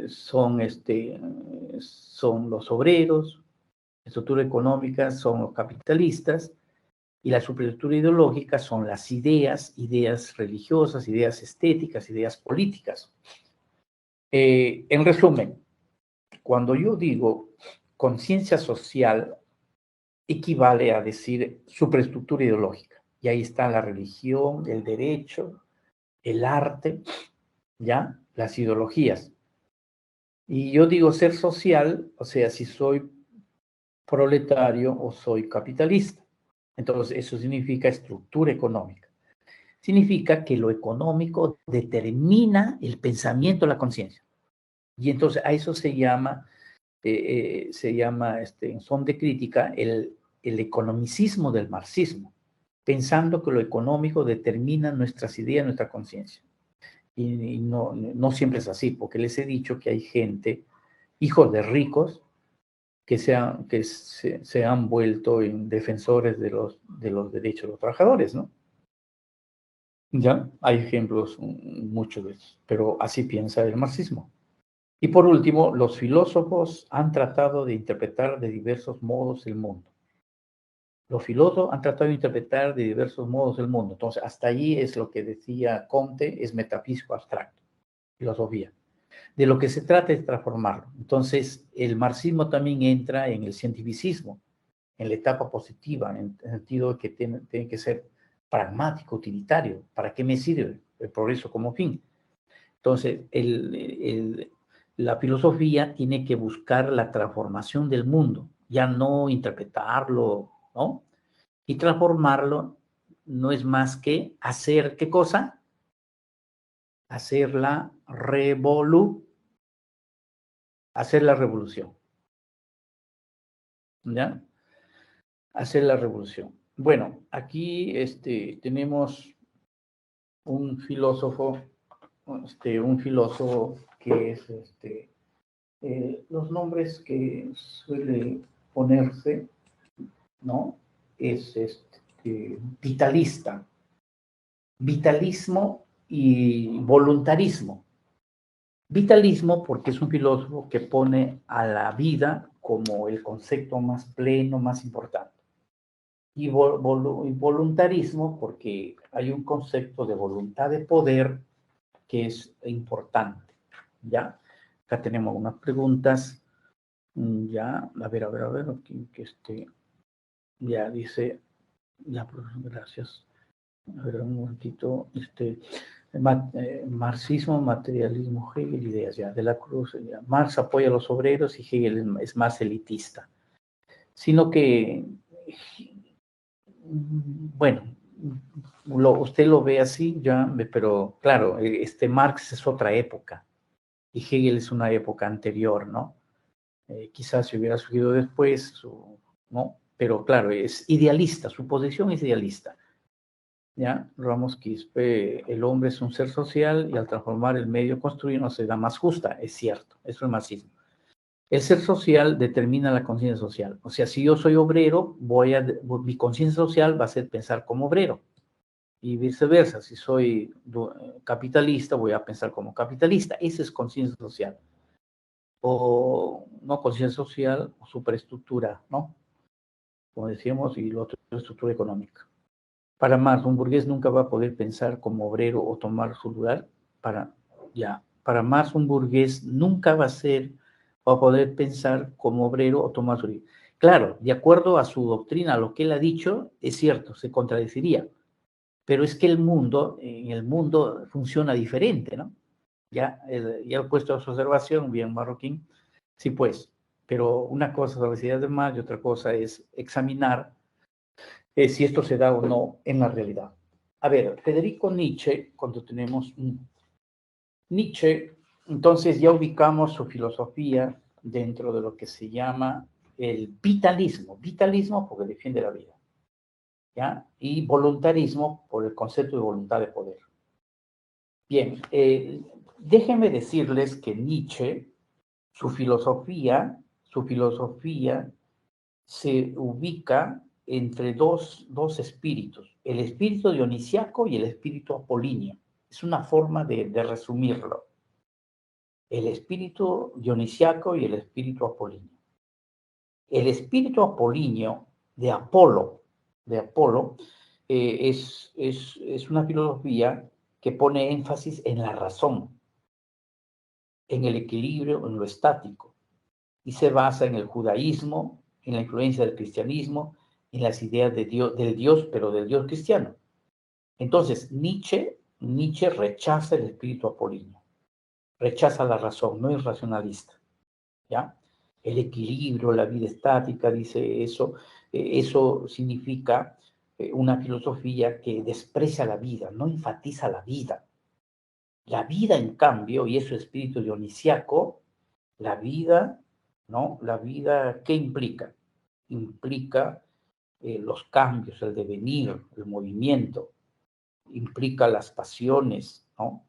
Son los obreros, la estructura económica son los capitalistas, y la superestructura ideológica son las ideas religiosas, ideas estéticas, ideas políticas. En resumen, cuando yo digo conciencia social, equivale a decir superestructura ideológica. Y ahí está la religión, el derecho, el arte, ¿ya? Las ideologías. Y yo digo ser social, o sea, si soy proletario o soy capitalista. Entonces, eso significa estructura económica. Significa que lo económico determina el pensamiento, la conciencia. Y entonces a eso se llama en son de crítica, el economicismo del marxismo, pensando que lo económico determina nuestras ideas, nuestra conciencia. Y no siempre es así, porque les he dicho que hay gente, hijos de ricos, que se han vuelto en defensores de los derechos de los trabajadores, ¿no? Ya, hay ejemplos, muchos de ellos, pero así piensa el marxismo. Y por último, los filósofos han tratado de interpretar de diversos modos el mundo. Los filósofos han tratado de interpretar de diversos modos el mundo. Entonces, hasta allí es lo que decía Comte, es metafísico abstracto, filosofía. De lo que se trata es transformarlo. Entonces, el marxismo también entra en el cientificismo, en la etapa positiva, en el sentido de que tiene que ser pragmático, utilitario. ¿Para qué me sirve el progreso como fin? Entonces, la filosofía tiene que buscar la transformación del mundo, ya no interpretarlo, ¿no? Y transformarlo no es más que hacer, ¿qué cosa? Hacer la revolución, ¿ya? Hacer la revolución. Bueno, aquí tenemos un filósofo que es los nombres que suele ponerse, ¿no? Es vitalista, vitalismo y voluntarismo. Vitalismo porque es un filósofo que pone a la vida como el concepto más pleno, más importante. Y voluntarismo porque hay un concepto de voluntad de poder que es importante, ¿ya? Acá tenemos unas preguntas, ya, a ver, aquí, ya dice, ya, gracias. A ver, un momentito, marxismo, materialismo, Hegel, ideas, ya, de la Cruz, ya. Marx apoya a los obreros y Hegel es más elitista. Sino que, bueno, usted lo ve así, ya, pero claro, Marx es otra época y Hegel es una época anterior, ¿no? Quizás si hubiera surgido después, ¿no? Pero claro, es idealista, su posición es idealista. ¿Ya? Ramos Quispe, el hombre es un ser social y al transformar el medio construido una sociedad más justa, es cierto, eso es marxismo. El ser social determina la conciencia social, o sea, si yo soy obrero, mi conciencia social va a ser pensar como obrero, y viceversa, si soy capitalista, voy a pensar como capitalista, esa es conciencia social, o no conciencia social, o superestructura, ¿no? como decíamos, y lo otro es estructura económica. Para Marx, un burgués nunca va a poder pensar como obrero o tomar su lugar. Para Marx, un burgués nunca va a poder pensar como obrero o tomar su lugar. Claro, de acuerdo a su doctrina, lo que él ha dicho es cierto, se contradeciría. Pero es que en el mundo funciona diferente, ¿no? Ya he puesto su observación, bien Marroquín, sí pues, pero una cosa es la necesidad de más y otra cosa es examinar si esto se da o no en la realidad. A ver, Federico Nietzsche, cuando tenemos Nietzsche, entonces ya ubicamos su filosofía dentro de lo que se llama el vitalismo porque defiende la vida, ¿ya? Y voluntarismo por el concepto de voluntad de poder. Bien, déjenme decirles que Nietzsche, su filosofía se ubica entre dos espíritus, el espíritu dionisiaco y el espíritu apolíneo. Es una forma de resumirlo. El espíritu dionisiaco y el espíritu apolíneo. El espíritu apolíneo de Apolo, es una filosofía que pone énfasis en la razón, en el equilibrio, en lo estático, y se basa en el judaísmo, en la influencia del cristianismo, en las ideas de Dios, pero del Dios cristiano. Entonces, Nietzsche rechaza el espíritu apolíneo, rechaza la razón, no es racionalista, ¿ya? El equilibrio, la vida estática, dice eso, eso significa una filosofía que desprecia la vida, no enfatiza la vida. La vida, en cambio, y eso es espíritu dionisiaco, la vida, ¿no? La vida, ¿qué implica? Implica los cambios, el devenir, el movimiento, implica las pasiones, ¿no?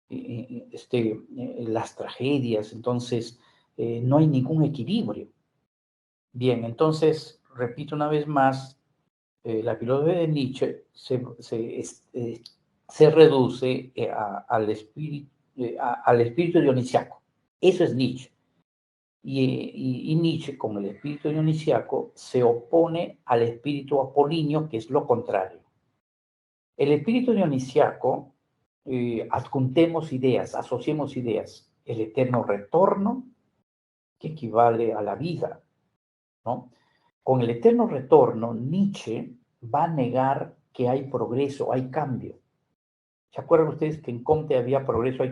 Las tragedias, entonces no hay ningún equilibrio. Bien, entonces, repito una vez más, la filosofía de Nietzsche se reduce al espíritu dionisiaco. Eso es Nietzsche. Y Nietzsche, con el espíritu dionisiaco, se opone al espíritu apolíneo, que es lo contrario. El espíritu dionisiaco, adjuntemos ideas, asociemos ideas. El eterno retorno, que equivale a la vida, ¿no? Con el eterno retorno, Nietzsche va a negar que hay progreso, hay cambio. ¿Se acuerdan ustedes que en Comte había progreso, hay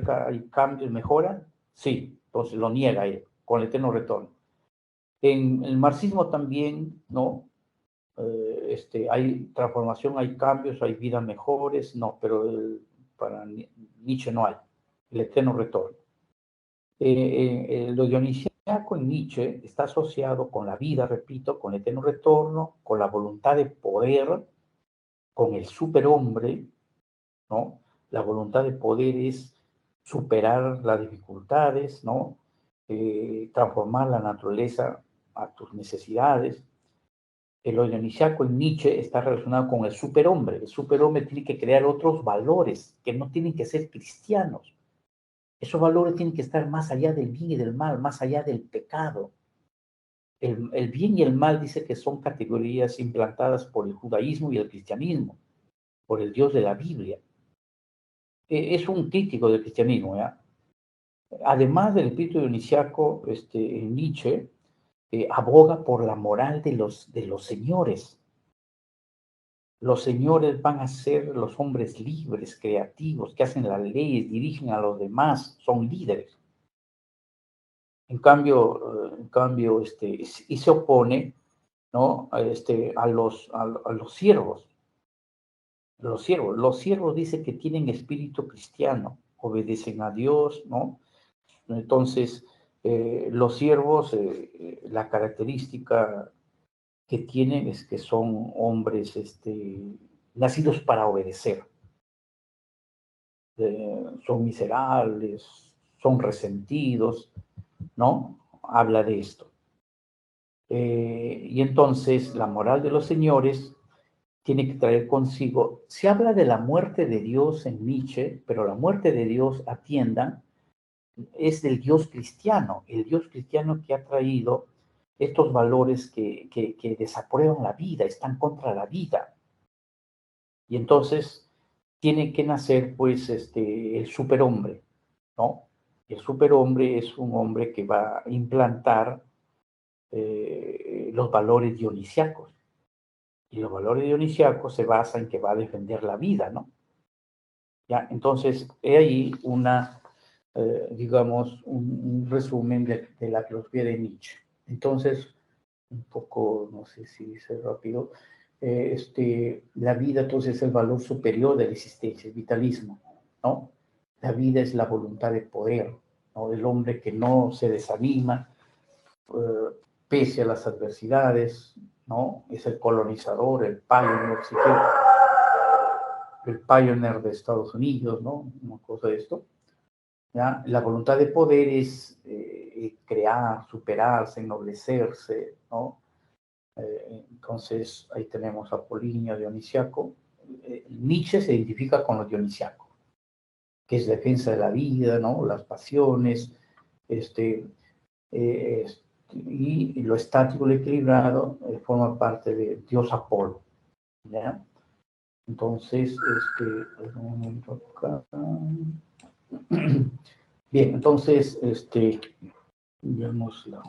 cambio, mejora? Sí, entonces lo niega él, con el eterno retorno. En el marxismo también, ¿no? Hay transformación, hay cambios, hay vidas mejores, no, pero para Nietzsche no hay, el eterno retorno. Lo dionisiaco en Nietzsche está asociado con la vida, repito, con el eterno retorno, con la voluntad de poder, con el superhombre, ¿no? La voluntad de poder es superar las dificultades, ¿no? Transformar la naturaleza a tus necesidades. El dionisiaco en Nietzsche está relacionado con el superhombre. El superhombre tiene que crear otros valores que no tienen que ser cristianos. Esos valores tienen que estar más allá del bien y del mal, más allá del pecado. El bien y el mal dice que son categorías implantadas por el judaísmo y el cristianismo, por el Dios de la Biblia. Es un crítico del cristianismo, ¿ya? Además del espíritu dionisiaco, Nietzsche aboga por la moral de los señores. Los señores van a ser los hombres libres, creativos, que hacen las leyes, dirigen a los demás, son líderes. En cambio, y se opone, ¿no? a los siervos. Los siervos dicen que tienen espíritu cristiano, obedecen a Dios, ¿no? Entonces, los siervos, la característica que tienen es que son hombres nacidos para obedecer. Son miserables, son resentidos, ¿no? Habla de esto. Y entonces la moral de los señores tiene que traer consigo, se habla de la muerte de Dios en Nietzsche, pero la muerte de Dios, atiendan, es del Dios cristiano, el Dios cristiano que ha traído estos valores que desaprueban la vida, están contra la vida. Y entonces tiene que nacer, pues, el superhombre, ¿no? El superhombre es un hombre que va a implantar los valores dionisíacos. Y los valores dionisíacos se basan en que va a defender la vida, ¿no? ¿Ya? Entonces, he ahí digamos, un resumen de la filosofía de Nietzsche. Entonces, un poco, no sé si dice rápido, la vida entonces es el valor superior de la existencia, el vitalismo, ¿no? La vida es la voluntad de poder, ¿no? El hombre que no se desanima, pese a las adversidades, ¿no? Es el colonizador, el pioneer, si quiere, el pioneer de Estados Unidos, ¿no? Una cosa de esto. ¿Ya? La voluntad de poder es crear, superarse, ennoblecerse, ¿no? Entonces, ahí tenemos a Polinio, Dionisiaco. Nietzsche se identifica con lo dionisiaco, que es defensa de la vida, ¿no? Las pasiones, y lo estático, lo equilibrado, forma parte de Dios Apolo, ¿ya? Entonces, un momento acá. Bien, entonces, veamos la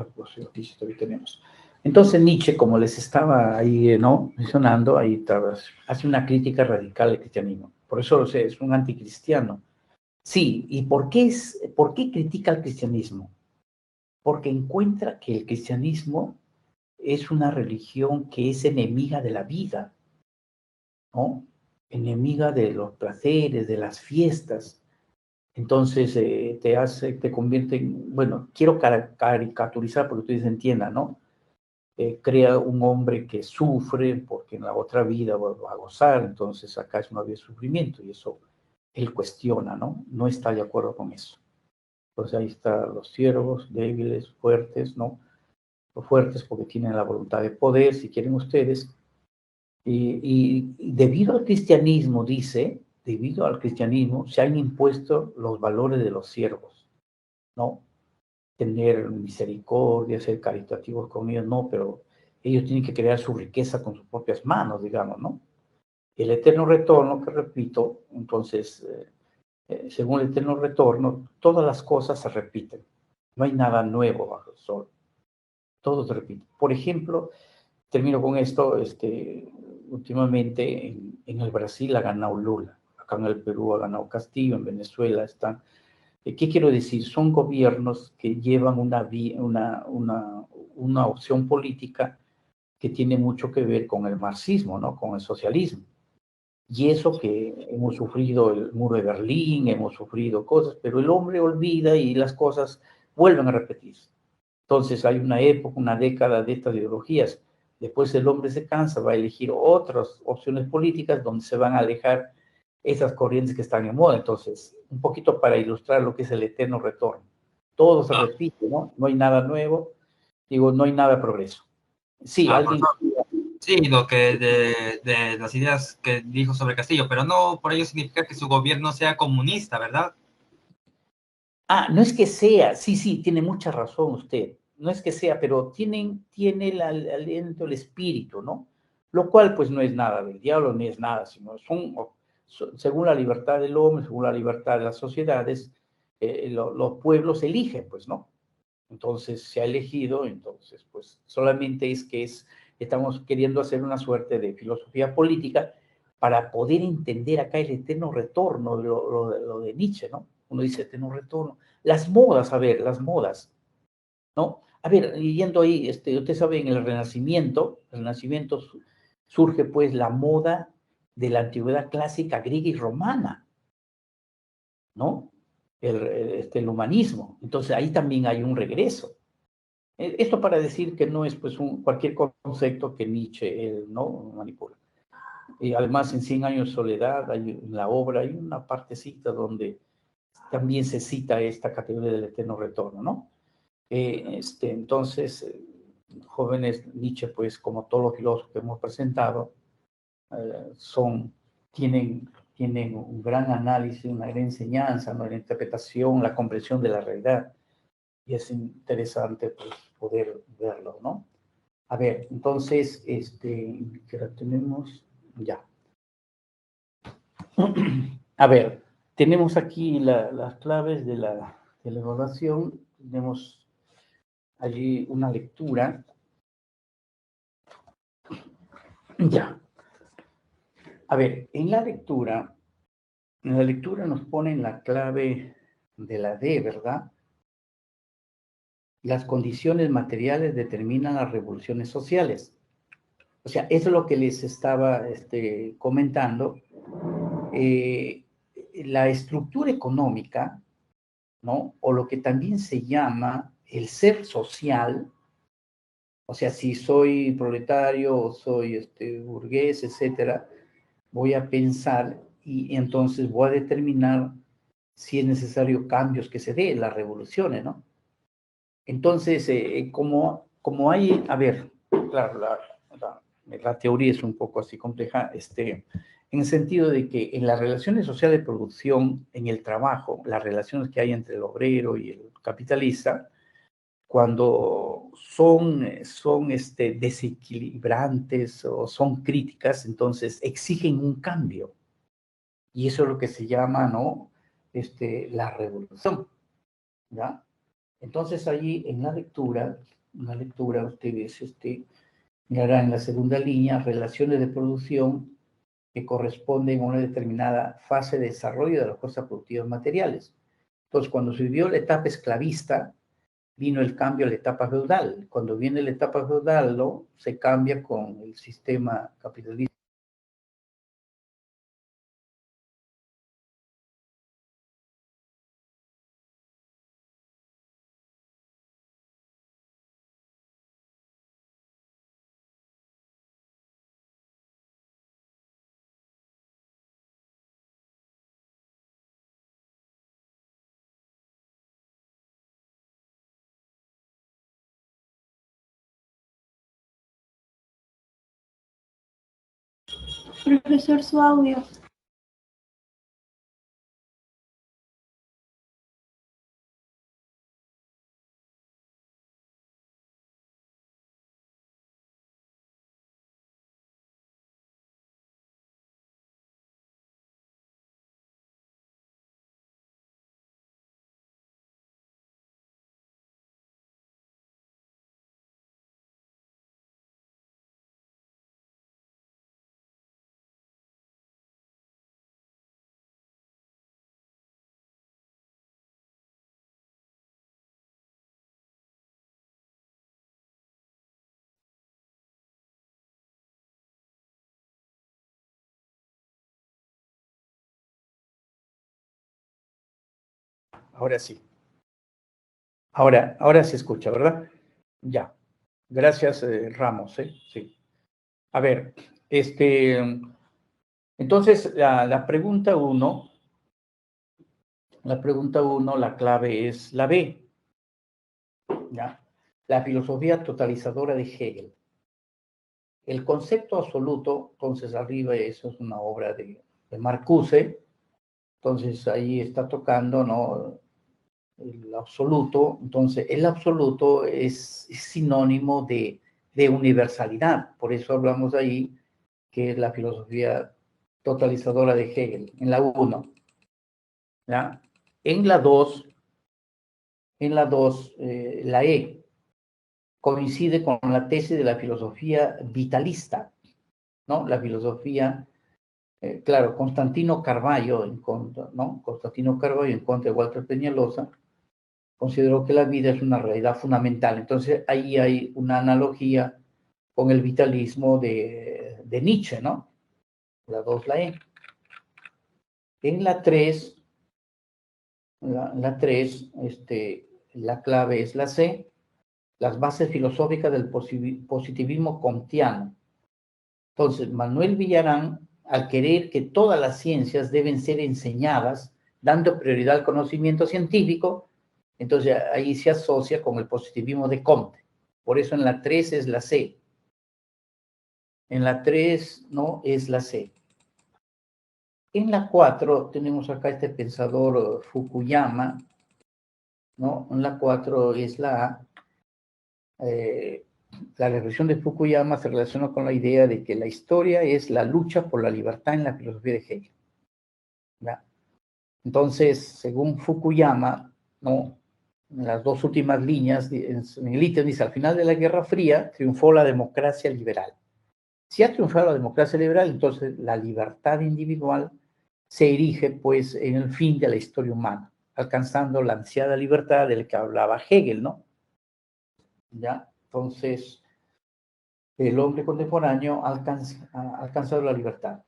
posición que hoy tenemos. Entonces Nietzsche, como les estaba ahí, ¿no?, mencionando, ahí hace una crítica radical al cristianismo. Por eso es un anticristiano. Sí, ¿y por qué critica al cristianismo? Porque encuentra que el cristianismo es una religión que es enemiga de la vida, ¿no? Enemiga de los placeres, de las fiestas. Entonces te convierte en, bueno, quiero caricaturizar porque ustedes entiendan, ¿no? Crea un hombre que sufre porque en la otra vida va a gozar, entonces acá es una vida de sufrimiento y eso él cuestiona, ¿no? No está de acuerdo con eso. Entonces ahí están los siervos, débiles, fuertes, ¿no? Los fuertes porque tienen la voluntad de poder, si quieren ustedes. Y debido al cristianismo, dice, debido al cristianismo, se han impuesto los valores de los siervos, ¿no? Tener misericordia, ser caritativos con ellos, no, pero ellos tienen que crear su riqueza con sus propias manos, digamos, ¿no? El eterno retorno, que repito, entonces, según el eterno retorno, todas las cosas se repiten. No hay nada nuevo bajo el sol. Todo se repite. Por ejemplo, termino con esto, últimamente en el Brasil ha ganado Lula, acá en el Perú ha ganado Castillo, en Venezuela están. ¿Qué quiero decir? Son gobiernos que llevan una opción política que tiene mucho que ver con el marxismo, ¿no? Con el socialismo. Y eso que hemos sufrido el muro de Berlín, hemos sufrido cosas, pero el hombre olvida y las cosas vuelven a repetirse. Entonces hay una época, una década de estas ideologías. Después el hombre se cansa, va a elegir otras opciones políticas donde se van a alejar esas corrientes que están en moda. Entonces, un poquito para ilustrar lo que es el eterno retorno. Todo se repite, ¿no? No hay nada nuevo, digo, no hay nada de progreso. Sí, alguien...
Sí, lo que de las ideas que dijo sobre Castillo, pero no por ello significa que su gobierno sea comunista, ¿verdad?
Ah, no es que sea, sí, tiene mucha razón usted. No es que sea, pero tiene el aliento, el espíritu, ¿no? Lo cual, pues, no es nada del diablo, ni es nada, sino según la libertad del hombre, según la libertad de las sociedades, los pueblos eligen, pues, ¿no? Entonces, se ha elegido, entonces, pues, solamente estamos queriendo hacer una suerte de filosofía política para poder entender acá el eterno retorno, lo de Nietzsche, ¿no? Uno dice eterno retorno. Las modas, a ver, las modas, ¿no? A ver, yendo ahí, usted sabe, en el Renacimiento surge, pues, la moda de la antigüedad clásica griega y romana, ¿no? El humanismo. Entonces, ahí también hay un regreso. Esto para decir que no es, pues, cualquier concepto que Nietzsche no manipula. Y además, en 100 años de soledad, en la obra hay una partecita donde también se cita esta categoría del eterno retorno, ¿no? Entonces, jóvenes, Nietzsche, pues, como todos los filósofos que hemos presentado, tienen un gran análisis, una gran enseñanza, ¿no? La interpretación, la comprensión de la realidad. y es interesante pues, poder verlo, ¿no? A ver, entonces, que la tenemos ya. A ver, tenemos aquí las claves de la evaluación. Tenemos allí una lectura. Ya. A ver, en la lectura nos ponen la clave de la D, ¿verdad? Las condiciones materiales determinan las revoluciones sociales. O sea, eso es lo que les estaba comentando. La estructura económica, ¿no? O lo que también se llama el ser social, o sea, si soy proletario o soy burgués, etcétera, voy a pensar y entonces voy a determinar si es necesario cambios que se den, las revoluciones, ¿no? Entonces, como hay, a ver, claro, la teoría es un poco así compleja, en el sentido de que en las relaciones sociales de producción, en el trabajo, las relaciones que hay entre el obrero y el capitalista, cuando son desequilibrantes o son críticas, entonces exigen un cambio. Y eso es lo que se llama, ¿no? La revolución, ¿ya? Entonces allí en la lectura ustedes mirarán en la segunda línea relaciones de producción que corresponden a una determinada fase de desarrollo de las fuerzas productivas materiales. Entonces, cuando se vivió la etapa esclavista, vino el cambio a la etapa feudal. Cuando viene la etapa feudal, ¿no? Se cambia con el sistema capitalista.
Profesor, su audio.
Ahora sí. Ahora se escucha, ¿verdad? Ya. Gracias, Ramos, sí. A ver, entonces la pregunta uno, la clave es la B, ¿ya? La filosofía totalizadora de Hegel. El concepto absoluto, entonces arriba, eso es una obra de Marcuse, entonces ahí está tocando, ¿no? El absoluto, entonces el absoluto es sinónimo de universalidad, por eso hablamos ahí que es la filosofía totalizadora de Hegel, en la 1. ¿Ya? En la 2, la E coincide con la tesis de la filosofía vitalista, ¿no? La filosofía, claro, Constantino Carballo en contra, ¿no? Constantino Carballo en contra de Walter Peñalosa consideró que la vida es una realidad fundamental. Entonces ahí hay una analogía con el vitalismo de Nietzsche, ¿no? La 2, la E. En la 3, la 3, la clave es la C, las bases filosóficas del positivismo kantiano. Entonces, Manuel Villarán, al querer que todas las ciencias deben ser enseñadas, dando prioridad al conocimiento científico, entonces ahí se asocia con el positivismo de Comte. Por eso en la 3 es la C. En la 3 no es la C. En la 4 tenemos acá este pensador Fukuyama, ¿no? La 4 es la A. La reflexión de Fukuyama se relaciona con la idea de que la historia es la lucha por la libertad en la filosofía de Hegel. ¿Ya? Entonces, según Fukuyama, ¿no? En las dos últimas líneas, en el ítem dice, al final de la Guerra Fría triunfó la democracia liberal. Si ha triunfado la democracia liberal, entonces la libertad individual se erige, pues, en el fin de la historia humana, alcanzando la ansiada libertad del que hablaba Hegel, ¿no? ¿Ya? Entonces, el hombre contemporáneo ha alcanzado la libertad.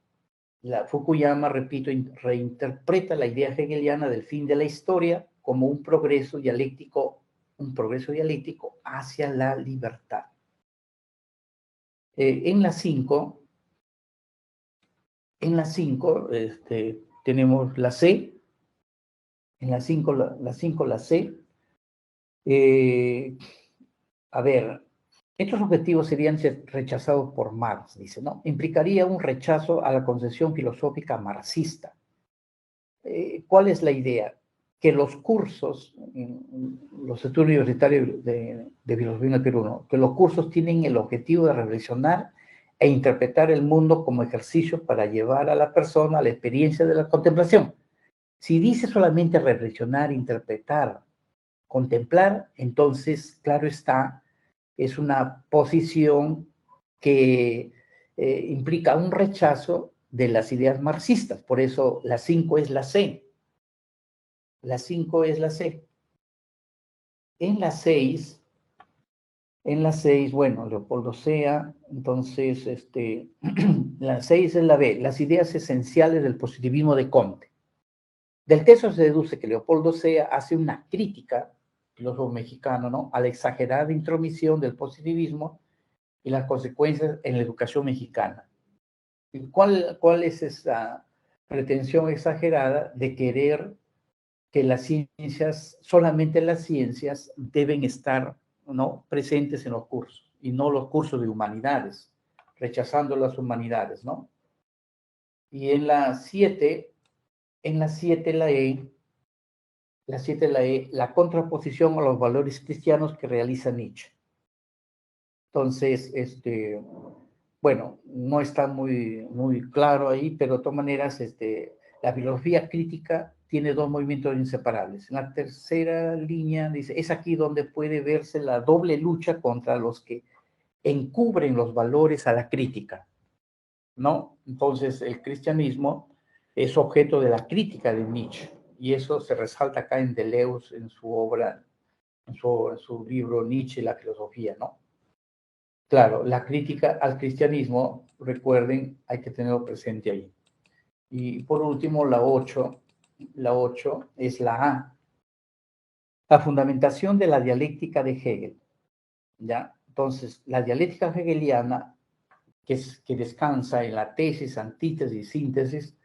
Fukuyama, repito, reinterpreta la idea hegeliana del fin de la historia como un progreso dialéctico hacia la libertad. En la 5, tenemos la C. En la 5, la C. A ver, estos objetivos serían rechazados por Marx, dice, ¿no? Implicaría un rechazo a la concepción filosófica marxista. ¿Cuál es la idea? Que los cursos, los estudios universitarios de filosofía en el Perú, ¿no? Que los cursos tienen el objetivo de reflexionar e interpretar el mundo como ejercicio para llevar a la persona a la experiencia de la contemplación. Si dice solamente reflexionar, interpretar, contemplar, entonces, claro está, es una posición que implica un rechazo de las ideas marxistas. Por eso la 5 es la C. La 5 es la C. En la 6, bueno, Leopoldo Sea, entonces, la 6 es la B, las ideas esenciales del positivismo de Comte. Del texto se deduce que Leopoldo Sea hace una crítica, filósofo mexicano, ¿no?, a la exagerada intromisión del positivismo y las consecuencias en la educación mexicana. ¿Cuál es esa pretensión exagerada de querer que las ciencias, solamente las ciencias, deben estar, ¿no?, presentes en los cursos, y no los cursos de humanidades, rechazando las humanidades, ¿no? Y en la 7, la E, la contraposición a los valores cristianos que realiza Nietzsche. Entonces, bueno, no está muy claro ahí, pero de todas maneras, la filosofía crítica tiene dos movimientos inseparables. En la tercera línea dice, es aquí donde puede verse la doble lucha contra los que encubren los valores a la crítica, ¿no? Entonces, el cristianismo es objeto de la crítica de Nietzsche, y eso se resalta acá en Deleuze, en su obra, en su libro Nietzsche y la filosofía, ¿no? Claro, la crítica al cristianismo, recuerden, hay que tenerlo presente ahí. Y por último, la 8 es la A. La fundamentación de la dialéctica de Hegel, ¿ya? Entonces, la dialéctica hegeliana, que descansa en la tesis, antítesis y síntesis,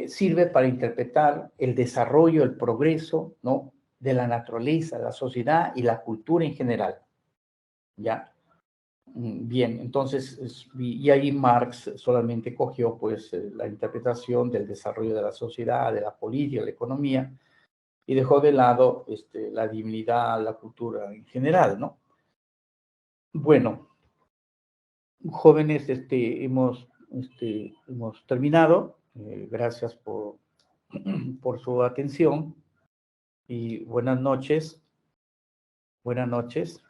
sirve para interpretar el desarrollo, el progreso, ¿no?, de la naturaleza, la sociedad y la cultura en general, ¿ya? Bien, entonces, y ahí Marx solamente cogió, pues, la interpretación del desarrollo de la sociedad, de la política, la economía, y dejó de lado la divinidad, la cultura en general, ¿no? Bueno, jóvenes, hemos terminado. Gracias por su atención y buenas noches. Buenas noches.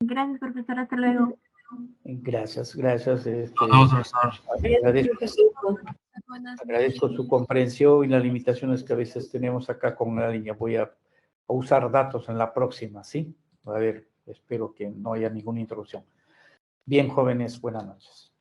Gracias, profesor. Hasta luego.
Gracias.
No, profesor.
Agradezco su comprensión y las limitaciones que a veces tenemos acá con la línea. Voy a usar datos en la próxima, ¿sí? A ver, espero que no haya ninguna interrupción. Bien, jóvenes, buenas noches.